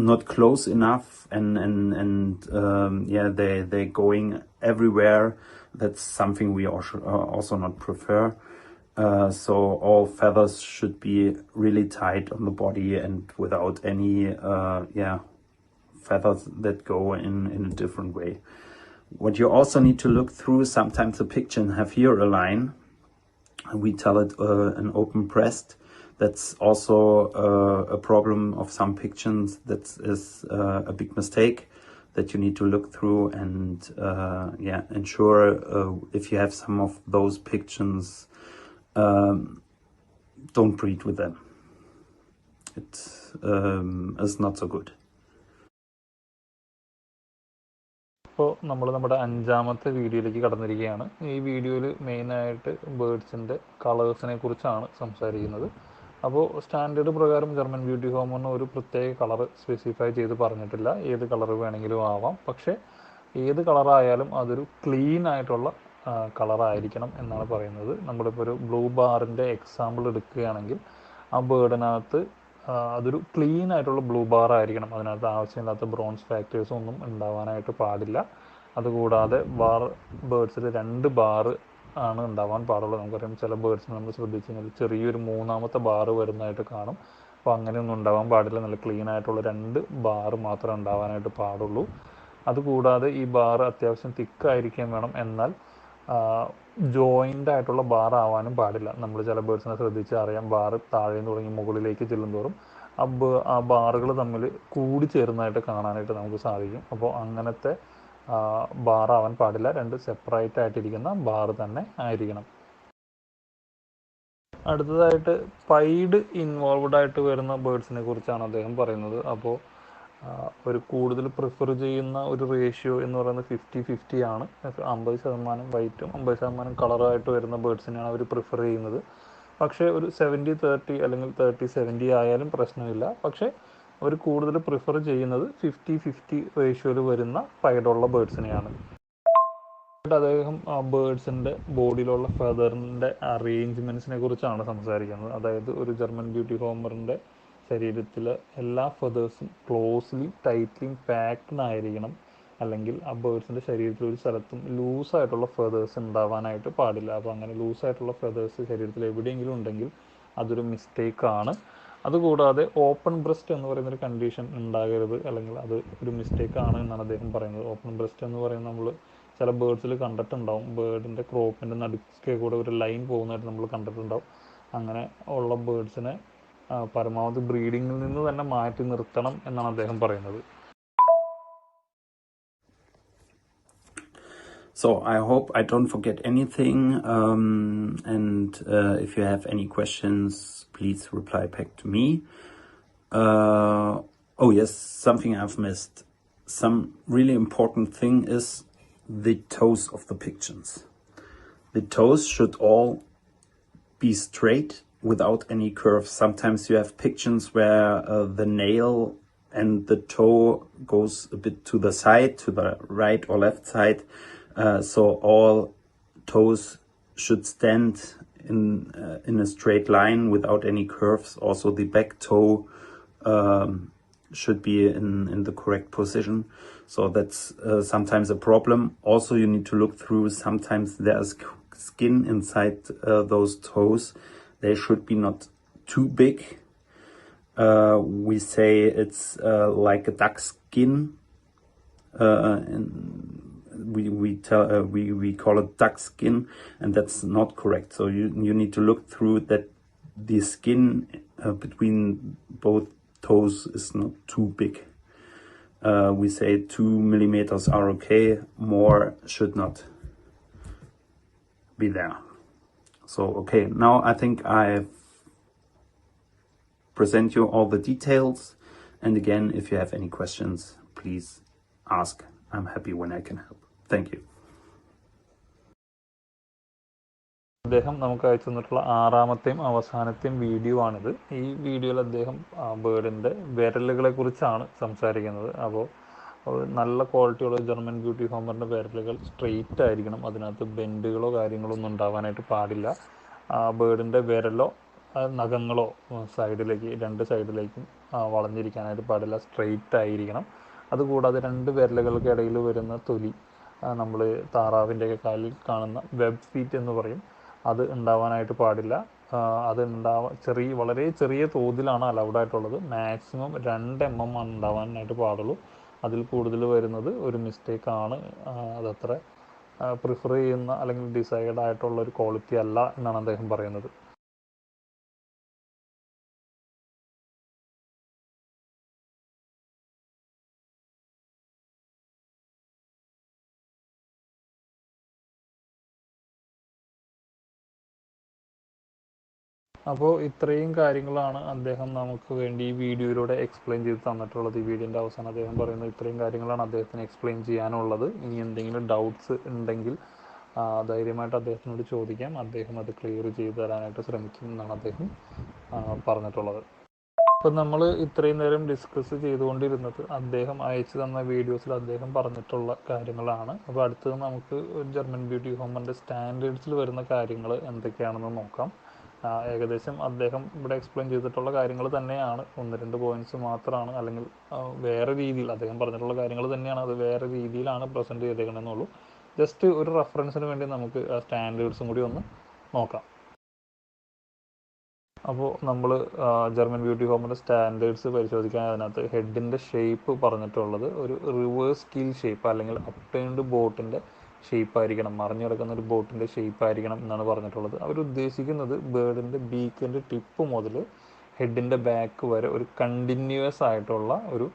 not close enough, and they're going everywhere. That's something we also not prefer. So all feathers should be really tight on the body and without any feathers that go in a different way. What you also need to look through, sometimes the picture have here a line. We tell it an open breast. That's also a problem of some pictures. That is a big mistake that you need to look through and ensure if you have some of those pictures, don't breed with them. It is not so good. ഇപ്പോൾ നമ്മൾ നമ്മുടെ 5ാമത്തെ വീഡിയോയിലേക്ക് കടന്നിരിക്കുകയാണ്. ഈ വീഡിയോയിൽ മെയിനായിട്ട് ബേർഡ്സിൻ്റെ കളേഴ്സിനെ കുറിച്ചാണ് സംസാരിക്കുന്നത്. അപ്പോൾ സ്റ്റാൻഡേർഡ് പ്രകാരം ജർമ്മൻ ബ്യൂട്ടി ഹോമറിന് ഒരു പ്രത്യേക കളർ സ്പെസിഫൈ ചെയ്ത് പറഞ്ഞിട്ടില്ല. ഏത് കളർ വേണമെങ്കിലും ആവാം, പക്ഷേ ഏത് കളറായാലും അതൊരു ക്ലീൻ ആയിട്ടുള്ള കളറായിരിക്കണം എന്നാണ് പറയുന്നത്. നമ്മളിപ്പോൾ ഒരു ബ്ലൂ ബാറിൻ്റെ എക്സാമ്പിൾ എടുക്കുകയാണെങ്കിൽ ആ ബേർഡിനകത്ത് അതൊരു ക്ലീൻ ആയിട്ടുള്ള ബ്ലൂ ബാർ ആയിരിക്കണം. അതിനകത്ത് ആവശ്യമില്ലാത്ത ബ്രോൺസ് ഫാക്ടേഴ്സ് ഒന്നും ഉണ്ടാവാനായിട്ട് പാടില്ല. അതുകൂടാതെ ബേർഡ്സിൽ 2 ബാർ ആണ് ഉണ്ടാവാൻ പാടുള്ളൂ. നമുക്കറിയാം ചില ബേർഡ്സിന് നമ്മൾ ശ്രദ്ധിച്ചു കഴിഞ്ഞാൽ ചെറിയൊരു മൂന്നാമത്തെ ബാറ് വരുന്നതായിട്ട് കാണും. അപ്പോൾ അങ്ങനെയൊന്നും ഉണ്ടാവാൻ പാടില്ല. നല്ല ക്ലീൻ ആയിട്ടുള്ള 2 ബാറ് മാത്രമേ ഉണ്ടാവാനായിട്ട് പാടുള്ളൂ. അതുകൂടാതെ ഈ ബാർ അത്യാവശ്യം തിക്കായിരിക്കാൻ വേണം. എന്നാൽ ജോയിൻ്റ് ആയിട്ടുള്ള ബാർ ആവാനും പാടില്ല. നമ്മൾ ചില ബേർഡ്സിനെ ശ്രദ്ധിച്ചാൽ അറിയാം, ബാർ താഴെ നിന്ന് തുടങ്ങി മുകളിലേക്ക് ചെല്ലുന്തോറും ആ ബാറുകൾ തമ്മിൽ കൂടി ചേർന്നതായിട്ട് കാണാനായിട്ട് നമുക്ക് സാധിക്കും. അപ്പോൾ അങ്ങനത്തെ ബാറാവാൻ പാടില്ല. 2 സെപ്പറേറ്റ് ആയിട്ടിരിക്കുന്ന ബാർ തന്നെ ആയിരിക്കണം. അടുത്തതായിട്ട് പൈഡ് ഇൻവോൾവ്ഡ് ആയിട്ട് വരുന്ന ബേർഡ്സിനെ കുറിച്ചാണ് അദ്ദേഹം പറയുന്നത്. അപ്പോൾ ഒരു കൂടുതൽ പ്രിഫർ ചെയ്യുന്ന ഒരു റേഷ്യോ എന്ന് പറയുന്നത് 50-50 ആണ്. 50% വൈറ്റും 50% കളറായിട്ട് വരുന്ന ബേർഡ്സിനെയാണ് അവർ പ്രിഫർ ചെയ്യുന്നത്. പക്ഷേ ഒരു 70-30 അല്ലെങ്കിൽ 30-70 ആയാലും പ്രശ്നമില്ല. പക്ഷേ അവർ കൂടുതൽ പ്രിഫർ ചെയ്യുന്നത് 50-50 റേഷ്യോയിൽ വരുന്ന പൈഡുള്ള ബേർഡ്സിനെയാണ്. അദ്ദേഹം ബേർഡ്സിൻ്റെ ബോഡിയിലുള്ള ഫെദറിൻ്റെ അറേഞ്ച്മെൻറ്റ്സിനെ കുറിച്ചാണ് സംസാരിക്കുന്നത്. അതായത് ഒരു ജർമ്മൻ ബ്യൂട്ടി ഹോമറിൻ്റെ ശരീരത്തിലെ എല്ലാ ഫെദേഴ്സും ക്ലോസ്ലി ടൈറ്റ്ലി പാക്ഡ് ആയിരിക്കണം. അല്ലെങ്കിൽ ആ ബേർഡ്സിൻ്റെ ശരീരത്തിൽ ഒരു സ്ഥലത്തും ലൂസായിട്ടുള്ള ഫെദേഴ്സ് ഉണ്ടാവാനായിട്ട് പാടില്ല. അപ്പോൾ അങ്ങനെ ലൂസായിട്ടുള്ള ഫെദേഴ്സ് ശരീരത്തിൽ എവിടെയെങ്കിലും ഉണ്ടെങ്കിൽ അതൊരു മിസ്റ്റേക്കാണ്. അതുകൂടാതെ ഓപ്പൺ ബ്രസ്റ്റ് എന്ന് പറയുന്നൊരു കണ്ടീഷൻ ഉണ്ടാകരുത്, അല്ലെങ്കിൽ അത് ഒരു മിസ്റ്റേക്കാണ് എന്നാണ് അദ്ദേഹം പറയുന്നത്. ഓപ്പൺ ബ്രസ്റ്റ് എന്ന് പറയുന്നത് നമ്മൾ ചില ബേർഡ്സിൽ കണ്ടിട്ടുണ്ടാവും. ബേർഡിൻ്റെ ക്രോപ്പിൻ്റെ നടുക്കെ കൂടെ ഒരു ലൈൻ പോകുന്നതായിട്ട് നമ്മൾ കണ്ടിട്ടുണ്ടാവും. അങ്ങനെ ഉള്ള ബേർഡ്സിനെ പരമാവധി ബ്രീഡിങ്ങിൽ നിന്ന് തന്നെ മാറ്റി നിർത്തണം എന്നാണ് അദ്ദേഹം പറയുന്നത്. So I hope I don't forget anything, and if you have any questions, please reply back to me. Oh yes, something I've missed. Some really important thing is the toes of the pigeons. The toes should all be straight without any curves. Sometimes you have pigeons where the nail and the toe goes a bit to the side, to the right or left side. So all toes should stand in a straight line without any curves. Also the back toe should be in the correct position. So that's sometimes a problem. Also you need to look through, sometimes there's skin inside those toes. They should be not too big. We say it's like a duck skin. We call it duck skin, and that's not correct. So you need to look through that the skin between both toes is not too big. We say 2 millimeters are okay, more should not be there. So okay, now I think I've present you all the details, and again, if you have any questions, please ask. I'm happy when I can help. Thank you. അദ്ദേഹം നമുക്ക് അയച്ചു തന്നിട്ടുള്ള 6ാമത്തെയും അവസാനത്തെയും video ആണിത്. ഈ വീഡിയോയിൽ അദ്ദേഹം ബേർഡിൻ്റെ വിരലുകളെ കുറിച്ചാണ് സംസാരിക്കുന്നത്. അപ്പോൾ നല്ല ക്വാളിറ്റിയുള്ള ജർമ്മൻ ബ്യൂട്ടി ഹോമറിൻ്റെ വിരലുകൾ സ്ട്രെയിറ്റ് ആയിരിക്കണം. അതിനകത്ത് ബെൻഡുകളോ കാര്യങ്ങളോ ഒന്നും ഉണ്ടാവാനായിട്ട് പാടില്ല. ബേർഡിൻ്റെ വിരലോ നഖങ്ങളോ സൈഡിലേക്ക് 2 സൈഡിലേക്കും വളഞ്ഞിരിക്കാനായിട്ട് പാടില്ല, സ്ട്രെയിറ്റ് ആയിരിക്കണം. അതുകൂടാതെ 2 വിരലുകൾക്ക് ഇടയിൽ വരുന്ന തൊലി, നമ്മൾ താറാവിൻ്റെയൊക്കെ കാലിൽ കാണുന്ന വെബ് ഫീറ്റ് എന്ന് പറയും, അത് ഉണ്ടാവാനായിട്ട് പാടില്ല. അത് വളരെ ചെറിയ തോതിലാണ് അലൗഡ് ആയിട്ടുള്ളത്. മാക്സിമം 2 mm ആണ് ഉണ്ടാവാനായിട്ട് പാടുള്ളൂ. അതിൽ കൂടുതൽ വരുന്നത് ഒരു മിസ്റ്റേക്കാണ്. അതത്ര പ്രിഫർ ചെയ്യുന്ന അല്ലെങ്കിൽ ഡിസൈഡ് ആയിട്ടുള്ള ഒരു ക്വാളിറ്റി അല്ല എന്നാണ് അദ്ദേഹം പറയുന്നത്. അപ്പോൾ ഇത്രയും കാര്യങ്ങളാണ് അദ്ദേഹം നമുക്ക് വേണ്ടി ഈ വീഡിയോയിലൂടെ എക്സ്പ്ലെയിൻ ചെയ്ത് തന്നിട്ടുള്ളത്. ഈ വീഡിയോൻ്റെ അവസാനം അദ്ദേഹം പറയുന്നത് ഇത്രയും കാര്യങ്ങളാണ് അദ്ദേഹത്തിന് എക്സ്പ്ലെയിൻ ചെയ്യാനുള്ളത്. ഇനി എന്തെങ്കിലും ഡൗട്ട്സ് ഉണ്ടെങ്കിൽ ധൈര്യമായിട്ട് അദ്ദേഹത്തിനോട് ചോദിക്കാം. അദ്ദേഹം അത് ക്ലിയർ ചെയ്ത് തരാനായിട്ട് ശ്രമിക്കും എന്നാണ് അദ്ദേഹം പറഞ്ഞിട്ടുള്ളത്. അപ്പോൾ നമ്മൾ ഇത്രയും നേരം ഡിസ്കസ് ചെയ്തുകൊണ്ടിരുന്നത് അദ്ദേഹം അയച്ചു തന്ന വീഡിയോസിൽ അദ്ദേഹം പറഞ്ഞിട്ടുള്ള കാര്യങ്ങളാണ്. അപ്പോൾ അടുത്തത് നമുക്ക് ജർമ്മൻ ബ്യൂട്ടി ഹോമറിൻ്റെ സ്റ്റാൻഡേർഡ്സിൽ വരുന്ന കാര്യങ്ങൾ എന്തൊക്കെയാണെന്ന് നോക്കാം. ഏകദേശം അദ്ദേഹം ഇവിടെ എക്സ്പ്ലെയിൻ ചെയ്തിട്ടുള്ള കാര്യങ്ങൾ തന്നെയാണ്. 1-2 പോയിൻറ്റ്സ് മാത്രമാണ്, അല്ലെങ്കിൽ വേറെ രീതിയിൽ അദ്ദേഹം പറഞ്ഞിട്ടുള്ള കാര്യങ്ങൾ തന്നെയാണ്, അത് വേറെ രീതിയിലാണ് പ്രസൻറ്റ് ചെയ്തേക്കണമെന്നുള്ളൂ. ജസ്റ്റ് ഒരു റെഫറൻസിന് വേണ്ടി നമുക്ക് ആ സ്റ്റാൻഡേർഡ്സും കൂടി ഒന്ന് നോക്കാം. അപ്പോൾ നമ്മൾ ജർമ്മൻ ബ്യൂട്ടി ഹോമിൻ്റെ സ്റ്റാൻഡേർഡ്സ് പരിശോധിക്കാൻ അതിനകത്ത് ഹെഡിൻ്റെ ഷേപ്പ് പറഞ്ഞിട്ടുള്ളത് ഒരു റിവേഴ്സ് കീൽ ഷേപ്പ് അല്ലെങ്കിൽ അപ്ടേൺഡ് ബോട്ടിൻ്റെ ഷേപ്പ് ആയിരിക്കണം, മറിഞ്ഞു കിടക്കുന്ന ഒരു ബോട്ടിൻ്റെ ഷേപ്പ് ആയിരിക്കണം എന്നാണ് പറഞ്ഞിട്ടുള്ളത്. അവരുദ്ദേശിക്കുന്നത് ബേർഡിൻ്റെ ബീക്കിൻ്റെ ടിപ്പ് മുതൽ ഹെഡിൻ്റെ ബാക്ക് വരെ ഒരു കണ്ടിന്യൂസ് ആയിട്ടുള്ള ഒരു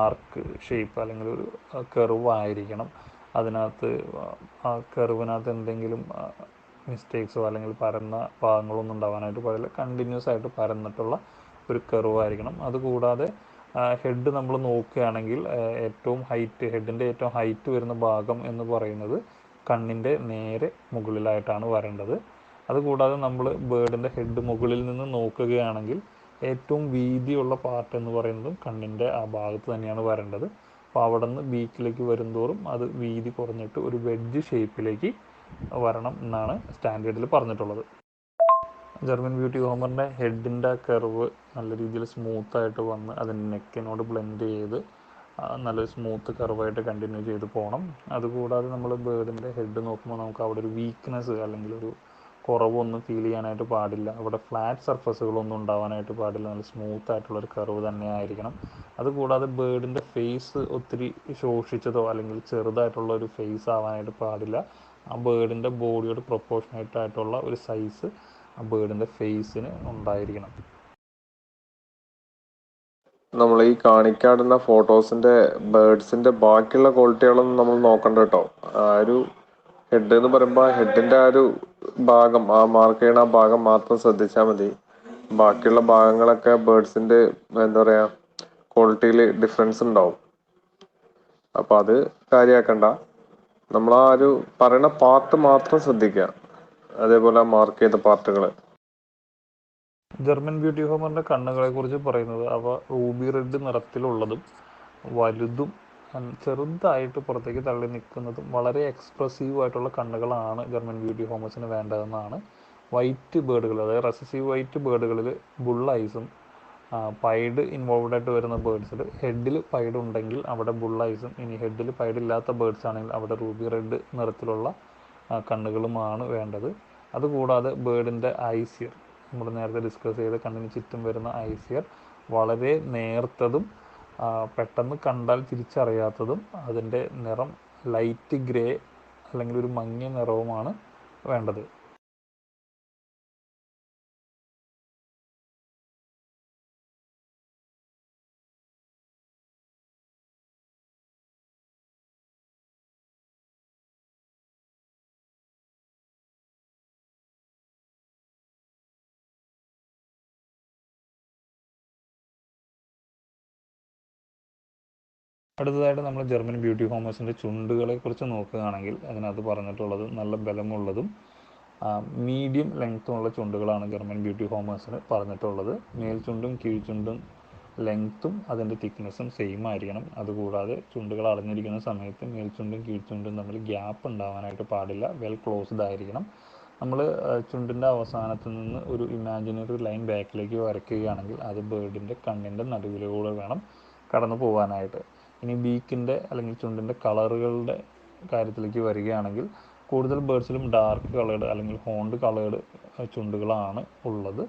ആർക്ക് ഷേപ്പ് അല്ലെങ്കിൽ ഒരു കർവ് ആയിരിക്കണം. അതിനകത്ത് ആ കർവിനകത്ത് എന്തെങ്കിലും മിസ്റ്റേക്സോ അല്ലെങ്കിൽ പരന്ന ഭാഗങ്ങളൊന്നും ഉണ്ടാവാനായിട്ട് പാടില്ല. കണ്ടിന്യൂസ് ആയിട്ട് പരന്നിട്ടുള്ള ഒരു കർവായിരിക്കണം. അതുകൂടാതെ ഹെഡ് നമ്മൾ നോക്കുകയാണെങ്കിൽ ഏറ്റവും ഹൈറ്റ്, ഹെഡിൻ്റെ ഏറ്റവും ഹൈറ്റ് വരുന്ന ഭാഗം എന്ന് പറയുന്നത് കണ്ണിൻ്റെ നേരെ മുകളിലായിട്ടാണ് വരേണ്ടത്. അതുകൂടാതെ നമ്മൾ ബേർഡിൻ്റെ ഹെഡ് മുകളിൽ നിന്ന് നോക്കുകയാണെങ്കിൽ ഏറ്റവും വീതിയുള്ള പാർട്ട് എന്ന് പറയുന്നതും കണ്ണിൻ്റെ ആ ഭാഗത്ത് തന്നെയാണ് വരേണ്ടത്. അപ്പോൾ അവിടെ നിന്ന് ബീക്കിലേക്ക് വരുന്തോറും അത് വീതി കുറഞ്ഞിട്ട് ഒരു വെഡ്ജ് ഷേപ്പിലേക്ക് വരണം എന്നാണ് സ്റ്റാൻഡേർഡിൽ പറഞ്ഞിട്ടുള്ളത്. ജർമ്മൻ ബ്യൂട്ടി ഹോമറിൻ്റെ ഹെഡിൻ്റെ കർവ് നല്ല രീതിയിൽ സ്മൂത്തായിട്ട് വന്ന് അതിൻ്റെ നെക്കിനോട് ബ്ലെൻഡ് ചെയ്ത് നല്ലൊരു സ്മൂത്ത് കർവായിട്ട് കണ്ടിന്യൂ ചെയ്ത് പോകണം. അതുകൂടാതെ നമ്മൾ ബേർഡിൻ്റെ ഹെഡ് നോക്കുമ്പോൾ നമുക്ക് അവിടെ ഒരു വീക്ക്നെസ് അല്ലെങ്കിൽ ഒരു കുറവൊന്നും ഫീൽ ചെയ്യാനായിട്ട് പാടില്ല. അവിടെ ഫ്ലാറ്റ് സർഫസുകളൊന്നും ഉണ്ടാവാനായിട്ട് പാടില്ല. നല്ല സ്മൂത്ത് ആയിട്ടുള്ളൊരു കർവ് തന്നെ ആയിരിക്കണം. അതുകൂടാതെ ബേർഡിൻ്റെ ഫേസ് ഒത്തിരി ശോഷിച്ചതോ അല്ലെങ്കിൽ ചെറുതായിട്ടുള്ള ഒരു ഫേസ് ആവാനായിട്ട് പാടില്ല. ആ ബേർഡിൻ്റെ ബോഡിയോട് പ്രൊപ്പോർഷനേറ്റ് ആയിട്ടുള്ള ഒരു സൈസ് ആ ബേർഡിൻ്റെ ഫേസിന് ഉണ്ടായിരിക്കണം. നമ്മൾ ഈ കാണിക്കാടുന്ന ഫോട്ടോസിന്റെ ബേർഡ്സിന്റെ ബാക്കിയുള്ള ക്വാളിറ്റികളൊന്നും നമ്മൾ നോക്കണ്ട കേട്ടോ. ആ ഒരു ഹെഡ് എന്ന് പറയുമ്പോൾ ഹെഡിന്റെ ആ ഒരു ഭാഗം, ആ മാർക്ക് ചെയ്യണ ആ ഭാഗം മാത്രം ശ്രദ്ധിച്ചാൽ മതി. ബാക്കിയുള്ള ഭാഗങ്ങളൊക്കെ ബേർഡ്സിന്റെ എന്താ പറയാ ക്വാളിറ്റിയിൽ ഡിഫറൻസ് ഉണ്ടാവും. അപ്പൊ അത് കാര്യമാക്കണ്ട. നമ്മൾ ആ ഒരു പറയുന്ന പാർട്ട് മാത്രം ശ്രദ്ധിക്കുക, അതേപോലെ മാർക്ക് ചെയ്ത പാർട്ടുകൾ. ജർമ്മൻ ബ്യൂട്ടി ഹോമറിൻ്റെ കണ്ണുകളെ കുറിച്ച് പറയുന്നത് അവ റൂബി റെഡ് നിറത്തിലുള്ളതും വലുതും ചെറുതായിട്ട് പുറത്തേക്ക് തള്ളി നിൽക്കുന്നതും വളരെ എക്സ്പ്രസീവ് ആയിട്ടുള്ള കണ്ണുകളാണ് ജർമ്മൻ ബ്യൂട്ടി ഹോമേഴ്സിന് വേണ്ടതെന്നാണ്. വൈറ്റ് ബേർഡുകൾ, അതായത് റെസസീവ് വൈറ്റ് ബേർഡുകളിൽ ബുൾ ഐസും പൈഡ് ഇൻവോൾവ്ഡ് ആയിട്ട് വരുന്ന ബേർഡ്സിൽ ഹെഡിൽ പൈഡ് ഉണ്ടെങ്കിൽ അവിടെ ബുൾ ഐസും, ഇനി ഹെഡിൽ പൈഡ് ഇല്ലാത്ത ബേർഡ്സ് ആണെങ്കിൽ അവിടെ റൂബി റെഡ് നിറത്തിലുള്ള കണ്ണുകളുമാണ് വേണ്ടത്. അതുകൂടാതെ ബേർഡിൻ്റെ ഐസിയർ, നമ്മൾ നേരത്തെ ഡിസ്കസ് ചെയ്ത കണ്ണിന് ചുറ്റും വരുന്ന ഐസിയർ വളരെ നേർത്തതും പെട്ടെന്ന് കണ്ടാൽ തിരിച്ചറിയാത്തതും അതിൻ്റെ നിറം ലൈറ്റ് ഗ്രേ അല്ലെങ്കിൽ ഒരു മങ്ങിയ നിറവുമാണ് വേണ്ടത്. അടുത്തതായിട്ട് നമ്മൾ ജർമ്മൻ ബ്യൂട്ടി ഹോമേഴ്സിൻ്റെ ചുണ്ടുകളെ കുറിച്ച് നോക്കുകയാണെങ്കിൽ അതിനകത്ത് പറഞ്ഞിട്ടുള്ളത് നല്ല ബലമുള്ളതും മീഡിയം ലെങ്ത്തുമുള്ള ചുണ്ടുകളാണ് ജർമ്മൻ ബ്യൂട്ടി ഹോമേഴ്സിന് പറഞ്ഞിട്ടുള്ളത്. മേൽചുണ്ടും കീഴ്ചുണ്ടും ലെങ്ത്തും അതിൻ്റെ തിക്നെസ്സും സെയിം ആയിരിക്കണം. അതുകൂടാതെ ചുണ്ടുകൾ അടഞ്ഞിരിക്കുന്ന സമയത്ത് മേൽചുണ്ടും കീഴ്ചുണ്ടും തമ്മിൽ ഗ്യാപ്പ് ഉണ്ടാവാനായിട്ട് പാടില്ല, വെൽ ക്ലോസ്ഡ് ആയിരിക്കണം. നമ്മൾ ചുണ്ടിൻ്റെ അവസാനത്തിൽ നിന്ന് ഒരു ഇമാജിനറി ലൈൻ ബാക്കിലേക്ക് വരയ്ക്കുകയാണെങ്കിൽ അത് ബേർഡിൻ്റെ കണ്ണിൻ്റെ നടുവിലൂടെ വേണം കടന്നു പോകാനായിട്ട്. ഇനി ബീക്കിൻ്റെ അല്ലെങ്കിൽ ചുണ്ടിൻ്റെ കളറുകളുടെ കാര്യത്തിലേക്ക് വരികയാണെങ്കിൽ കൂടുതൽ ബേർഡ്സിലും ഡാർക്ക് കളേർഡ് അല്ലെങ്കിൽ ഹോണ്ട് കളേർഡ് ചുണ്ടുകളാണ് ഉള്ളത്.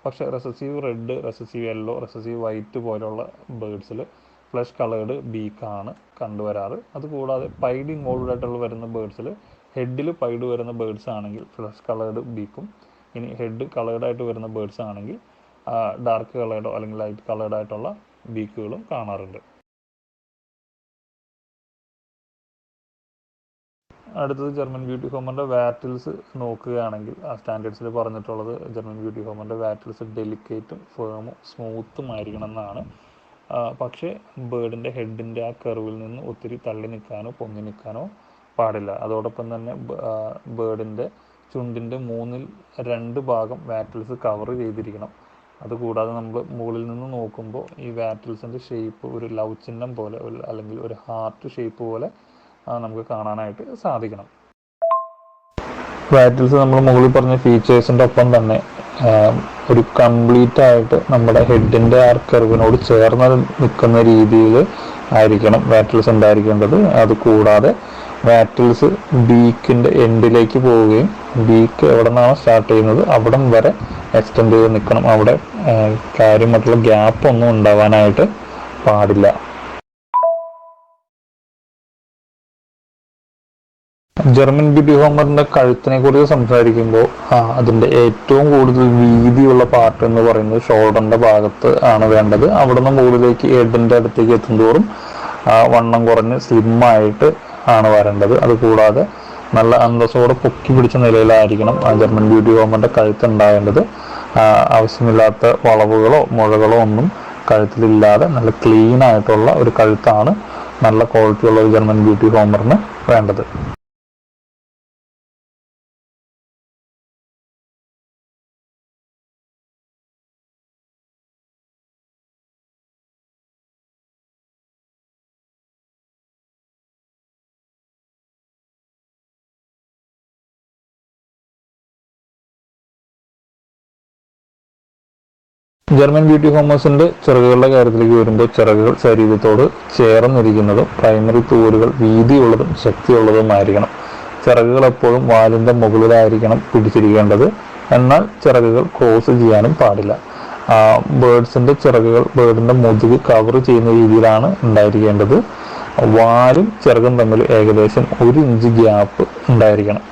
പക്ഷേ recessive red, recessive yellow, recessive white പോലുള്ള ബേർഡ്സിൽ ഫ്ലഷ് കളേർഡ് ബീക്കാണ് കണ്ടുവരാറ്. അതുകൂടാതെ പൈഡ് ഇൻവോൾവ്ഡ് ആയിട്ടുള്ള വരുന്ന ബേർഡ്സിൽ ഹെഡിൽ പൈഡ് വരുന്ന ബേർഡ്സ് ആണെങ്കിൽ ഫ്ലഷ് കളേർഡ് ബീക്കും, ഇനി ഹെഡ് കളേർഡായിട്ട് വരുന്ന ബേർഡ്സ് ആണെങ്കിൽ ഡാർക്ക് കളേർഡോ അല്ലെങ്കിൽ ലൈറ്റ് കളേർഡായിട്ടുള്ള ബീക്കുകളും കാണാറുണ്ട്. അടുത്തത് ജർമ്മൻ ബ്യൂട്ടി ഹോമറിൻ്റെ വാറ്റിൽസ് നോക്കുകയാണെങ്കിൽ ആ സ്റ്റാൻഡേർഡ്സിൽ പറഞ്ഞിട്ടുള്ളത് ജർമ്മൻ ബ്യൂട്ടി ഹോമറിൻ്റെ വാറ്റിൽസ് ഡെലിക്കേറ്റും ഫേമും സ്മൂത്തും ആയിരിക്കണം എന്നാണ്. പക്ഷേ ബേർഡിൻ്റെ ഹെഡിൻ്റെ ആ കർവിൽ നിന്ന് ഒത്തിരി തള്ളി നിൽക്കാനോ പൊങ്ങി നിൽക്കാനോ പാടില്ല. അതോടൊപ്പം തന്നെ ബേർഡിൻ്റെ ചുണ്ടിൻ്റെ 1/2 ഭാഗം വാറ്റിൽസ് കവർ ചെയ്തിരിക്കണം. അതുകൂടാതെ നമ്മൾ മുകളിൽ നിന്ന് നോക്കുമ്പോൾ ഈ വാറ്റിൽസിൻ്റെ ഷേപ്പ് ഒരു ലവ് ചിഹ്നം പോലെ അല്ലെങ്കിൽ ഒരു ഹാർട്ട് ഷേപ്പ് പോലെ നമുക്ക് കാണാനായിട്ട് സാധിക്കണം. വാറ്റിൽസ് നമ്മൾ മുകളിൽ പറഞ്ഞ ഫീച്ചേഴ്സിൻ്റെ ഒപ്പം തന്നെ ഒരു കംപ്ലീറ്റ് ആയിട്ട് നമ്മുടെ ഹെഡിൻ്റെ ആ കർവിനോട് ചേർന്ന് നിൽക്കുന്ന രീതിയിൽ ആയിരിക്കണം വാറ്റിൽസ് ഉണ്ടായിരിക്കേണ്ടത്. അതുകൂടാതെ വാറ്റിൽസ് ബീക്കിൻ്റെ എൻഡിലേക്ക് പോവുകയും ബീക്ക് എവിടെ നിന്നാണ് സ്റ്റാർട്ട് ചെയ്യുന്നത് അവിടം വരെ എക്സ്റ്റെൻഡ് ചെയ്ത് നിൽക്കണം. അവിടെ കാര്യമായിട്ടുള്ള ഗ്യാപ്പ് ഒന്നും ഉണ്ടാവാനായിട്ട് പാടില്ല. ജർമ്മൻ ബ്യൂട്ടി ഹോമറിന്റെ കഴുത്തിനെ കുറിച്ച് സംസാരിക്കുമ്പോൾ അതിന്റെ ഏറ്റവും കൂടുതൽ വീതിയുള്ള പാർട്ട് എന്ന് പറയുന്നത് ഷോൾഡറിന്റെ ഭാഗത്ത് ആണ് വേണ്ടത്. അവിടെ നിന്ന് മുകളിലേക്ക് ഹെഡിന്റെ അടുത്തേക്ക് എത്തുന്തോറും വണ്ണം കുറഞ്ഞ് സ്ലിമ്മായിട്ട് ആണ് വരേണ്ടത്. അതുകൂടാതെ നല്ല അന്തസ്സോടെ പൊക്കി പിടിച്ച നിലയിലായിരിക്കണം ജർമ്മൻ ബ്യൂട്ടി ഹോമറിന്റെ കഴുത്ത് ഉണ്ടാവേണ്ടത്. ആവശ്യമില്ലാത്ത വളവുകളോ മുഴകളോ ഒന്നും കഴുത്തിലില്ലാതെ നല്ല ക്ലീൻ ആയിട്ടുള്ള ഒരു കഴുത്താണ് നല്ല ക്വാളിറ്റിയുള്ള ഒരു ജർമ്മൻ ബ്യൂട്ടി ഹോമറിന് വേണ്ടത്. ജർമ്മൻ ബ്യൂട്ടി ഹോമേഴ്സിന്റെ ചിറകുകളുടെ കാര്യത്തിലേക്ക് വരുമ്പോൾ ചിറകുകൾ ശരീരത്തോട് ചേർന്നിരിക്കുന്നതും പ്രൈമറി തൂരുകൾ വീതിയുള്ളതും ശക്തിയുള്ളതുമായിരിക്കണം. ചിറകുകൾ എപ്പോഴും വാലിന്റെ മുകളിലായിരിക്കണം പിടിച്ചിരിക്കേണ്ടത്. എന്നാൽ ചിറകുകൾ ക്രോസ് ചെയ്യാനും പാടില്ല. ബേർഡ്സിന്റെ ചിറകുകൾ ബേർഡിന്റെ മുതുക് കവർ ചെയ്യുന്ന രീതിയിലാണ് ഉണ്ടായിരിക്കേണ്ടത്. വാലും ചിറകും തമ്മിൽ ഏകദേശം 1 ഇഞ്ച് ഗ്യാപ്പ് ഉണ്ടായിരിക്കണം.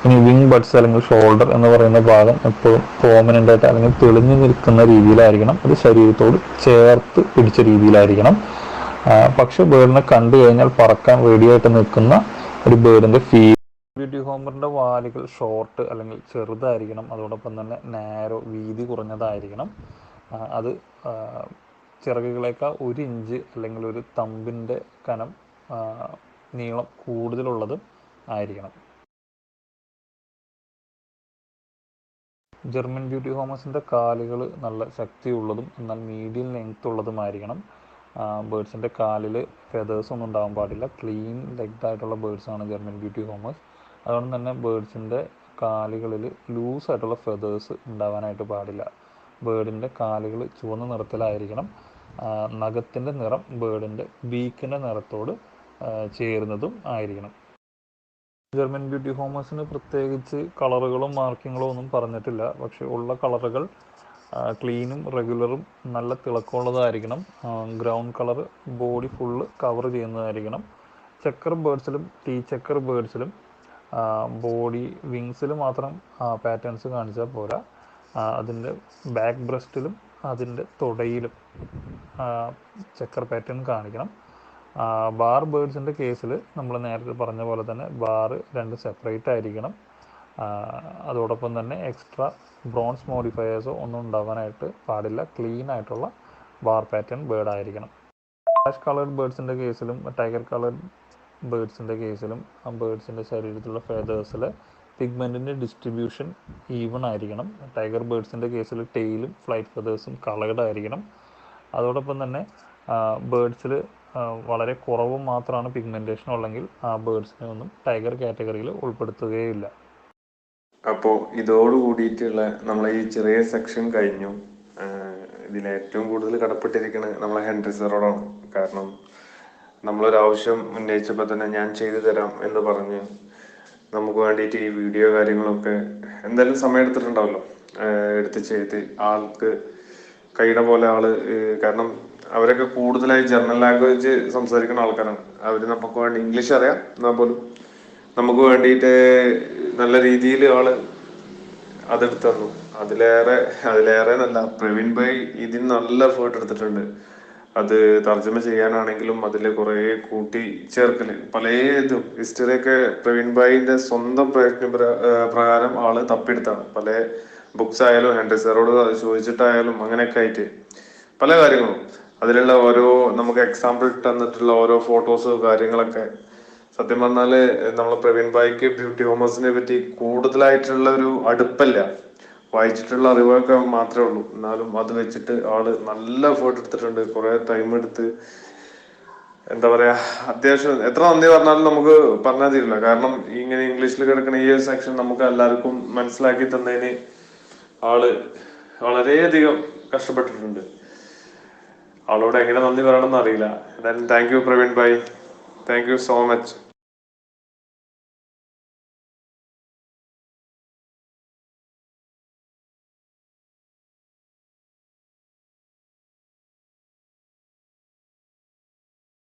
ഇനി വിങ് ബഡ്സ് അല്ലെങ്കിൽ ഷോൾഡർ എന്ന് പറയുന്ന ഭാഗം എപ്പോഴും പ്രോമിനൻ്റ് ആയിട്ട് അല്ലെങ്കിൽ തെളിഞ്ഞു നിൽക്കുന്ന രീതിയിലായിരിക്കണം. അത് ശരീരത്തോട് ചേർത്ത് പിടിച്ച രീതിയിലായിരിക്കണം. പക്ഷെ ബേർഡിനെ കണ്ടു കഴിഞ്ഞാൽ പറക്കാൻ റെഡിയായിട്ട് നിൽക്കുന്ന ഒരു ബേർഡിന്റെ ബ്യൂട്ടി ഹോമറിന്റെ വാലുകൾ ഷോർട്ട് അല്ലെങ്കിൽ ചെറുതായിരിക്കണം. അതോടൊപ്പം തന്നെ നാരോ വീതി കുറഞ്ഞതായിരിക്കണം. അത് ചിറകുകളേക്കാൾ 1 ഇഞ്ച് അല്ലെങ്കിൽ ഒരു തമ്പിൻ്റെ കനം നീളം കൂടുതലുള്ളത് ആയിരിക്കണം. ജർമ്മൻ ബ്യൂട്ടി ഹോമേഴ്സിൻ്റെ കാലുകൾ നല്ല ശക്തിയുള്ളതും എന്നാൽ മീഡിയം ലെങ്ത് ഉള്ളതുമായിരിക്കണം. ബേർഡ്സിൻ്റെ കാലിൽ ഫെതേഴ്സ് ഒന്നും ഉണ്ടാകാൻ പാടില്ല. ക്ലീൻ ലെഗ്ഡ് ആയിട്ടുള്ള ബേർഡ്സാണ് ജർമ്മൻ ബ്യൂട്ടി ഹോമേഴ്സ്. അതുകൊണ്ട് തന്നെ ബേർഡ്സിൻ്റെ കാലുകളിൽ ലൂസായിട്ടുള്ള ഫെതേഴ്സ് ഉണ്ടാവാനായിട്ട് പാടില്ല. ബേർഡിൻ്റെ കാലുകൾ ചുവന്ന നിറത്തിലായിരിക്കണം. നഖത്തിൻ്റെ നിറം ബേർഡിൻ്റെ ബീക്കിൻ്റെ നിറത്തോട് ചേരുന്നതും ആയിരിക്കണം. ജർമ്മൻ ബ്യൂട്ടി ഹോമേഴ്സിന് പ്രത്യേകിച്ച് കളറുകളും മാർക്കിങ്ങുകളും ഒന്നും പറഞ്ഞിട്ടില്ല. പക്ഷേ ഉള്ള കളറുകൾ ക്ലീനും റെഗുലറും നല്ല തിളക്കമുള്ളതായിരിക്കണം. Ground colour body full cover ചെയ്യുന്നതായിരിക്കണം. ചെക്കർ ബേർഡ്സിലും ടീ ചെക്കർ ബേർഡ്സിലും ബോഡി വിങ്സിൽ മാത്രം പാറ്റേൺസ് കാണിച്ചാൽ പോരാ. അതിൻ്റെ ബാക്ക് ബ്രസ്റ്റിലും അതിൻ്റെ തുടയിലും ചെക്കർ പാറ്റേൺ കാണിക്കണം. ബാർ ബേർഡ്സിൻ്റെ കേസിൽ നമ്മൾ നേരത്തെ പറഞ്ഞ പോലെ തന്നെ ബാറ് 2 സെപ്പറേറ്റ് ആയിരിക്കണം. അതോടൊപ്പം തന്നെ എക്സ്ട്രാ ബ്രോൺസ് മോഡിഫയേഴ്സോ ഒന്നും ഉണ്ടാവാനായിട്ട് പാടില്ല. ക്ലീൻ ആയിട്ടുള്ള ബാർ പാറ്റേൺ ബേർഡ് ആയിരിക്കണം. ആഷ് കളേർഡ് ബേർഡ്സിൻ്റെ കേസിലും ടൈഗർ കളേർഡ് ബേർഡ്സിൻ്റെ കേസിലും ബേർഡ്സിൻ്റെ ശരീരത്തിലുള്ള ഫെതേഴ്സിൽ പിഗ്മെൻറ്റിൻ്റെ ഡിസ്ട്രിബ്യൂഷൻ ഈവൺ ആയിരിക്കണം. ടൈഗർ ബേർഡ്സിൻ്റെ കേസിൽ ടെയിലും ഫ്ലൈറ്റ് ഫെതേഴ്സും കളേർഡ് ആയിരിക്കണം. അതോടൊപ്പം തന്നെ ബേർഡ്സിൽ വളരെ കുറവ് മാത്രമാണ് പിഗ്മെൻറ്റേഷൻ ഉള്ളെങ്കിൽ ആ ബേർഡ്സിനെ ഒന്നും ടൈഗർ കാറ്റഗറിയിൽ ഉൾപ്പെടുത്തുകയില്ല. അപ്പോൾ ഇതോട് കൂടിയിട്ടുള്ള നമ്മളെ ഈ ചെറിയ സെക്ഷൻ കഴിഞ്ഞു. ഇതിൽ ഏറ്റവും കൂടുതൽ കടപ്പെട്ടിരിക്കുന്നത് നമ്മളെ ഹെൻറി സാറോടാണ്. കാരണം നമ്മളൊരാവശ്യം ഉന്നയിച്ചപ്പോൾ തന്നെ ഞാൻ ചെയ്തു തരാം എന്ന് പറഞ്ഞ് നമുക്ക് വേണ്ടിയിട്ട് ഈ വീഡിയോ കാര്യങ്ങളൊക്കെ എന്തായാലും സമയം എടുത്തിട്ടുണ്ടാവല്ലോ. എടുത്ത് ചെയ്ത് ആൾക്ക് കഴിയുന്ന പോലെ കാരണം അവരൊക്കെ കൂടുതലായി ജർമ്മൻ ലാംഗ്വേജ് സംസാരിക്കുന്ന ആൾക്കാരാണ്. അവര് നമുക്ക് വേണ്ടി ഇംഗ്ലീഷ് അറിയാം എന്നാൽ പോലും നമുക്ക് വേണ്ടിയിട്ട് നല്ല രീതിയിൽ അതെടുത്ത് തന്നു. അതിലേറെ നല്ല പ്രവീൺ ഭായ് ഇതിന് നല്ല എഫേർട്ട് എടുത്തിട്ടുണ്ട്. അത് തർജ്ജമ ചെയ്യാനാണെങ്കിലും അതിൽ കുറെ കൂട്ടി ചേർക്കല് പല ഇതും ഹിസ്റ്ററിയൊക്കെ പ്രവീൺ ഭായിന്റെ സ്വന്തം പ്രയത്ന പ്രകാരം തപ്പിയെടുത്താണ്. പല ബുക്സ് ആയാലും ഹെൻറി സാറോട് ചോദിച്ചിട്ടായാലും അങ്ങനെയൊക്കെ ആയിട്ട് പല കാര്യങ്ങളും അതിലുള്ള ഓരോ നമുക്ക് എക്സാമ്പിൾ തന്നിട്ടുള്ള ഓരോ ഫോട്ടോസ് കാര്യങ്ങളൊക്കെ സത്യം പറഞ്ഞാല് നമ്മളെ പ്രവീൺ ഭായിക്ക് ബ്യൂട്ടി ഹോമേഴ്സിനെ പറ്റി കൂടുതലായിട്ടുള്ള ഒരു അടുപ്പല്ല. വായിച്ചിട്ടുള്ള അറിവൊക്കെ മാത്രമേ ഉള്ളൂ. എന്നാലും അത് വെച്ചിട്ട് നല്ല എഫേർട്ട് എടുത്തിട്ടുണ്ട്. കുറെ ടൈം എടുത്ത് എന്താ പറയാ, അത്യാവശ്യം എത്ര നന്ദി പറഞ്ഞാലും നമുക്ക് പറഞ്ഞാൽ തീരില്ല. കാരണം ഇങ്ങനെ ഇംഗ്ലീഷിൽ കിടക്കുന്ന ഈ ഒരു സെക്ഷൻ നമുക്ക് എല്ലാവർക്കും മനസ്സിലാക്കി തന്നതിന് വളരെയധികം കഷ്ടപ്പെട്ടിട്ടുണ്ട്. ആളോട് എങ്ങനെ നന്ദി പറയണമെന്ന് അറിയില്ല. എന്തായാലും thank you Praveen bhai, thank you so much.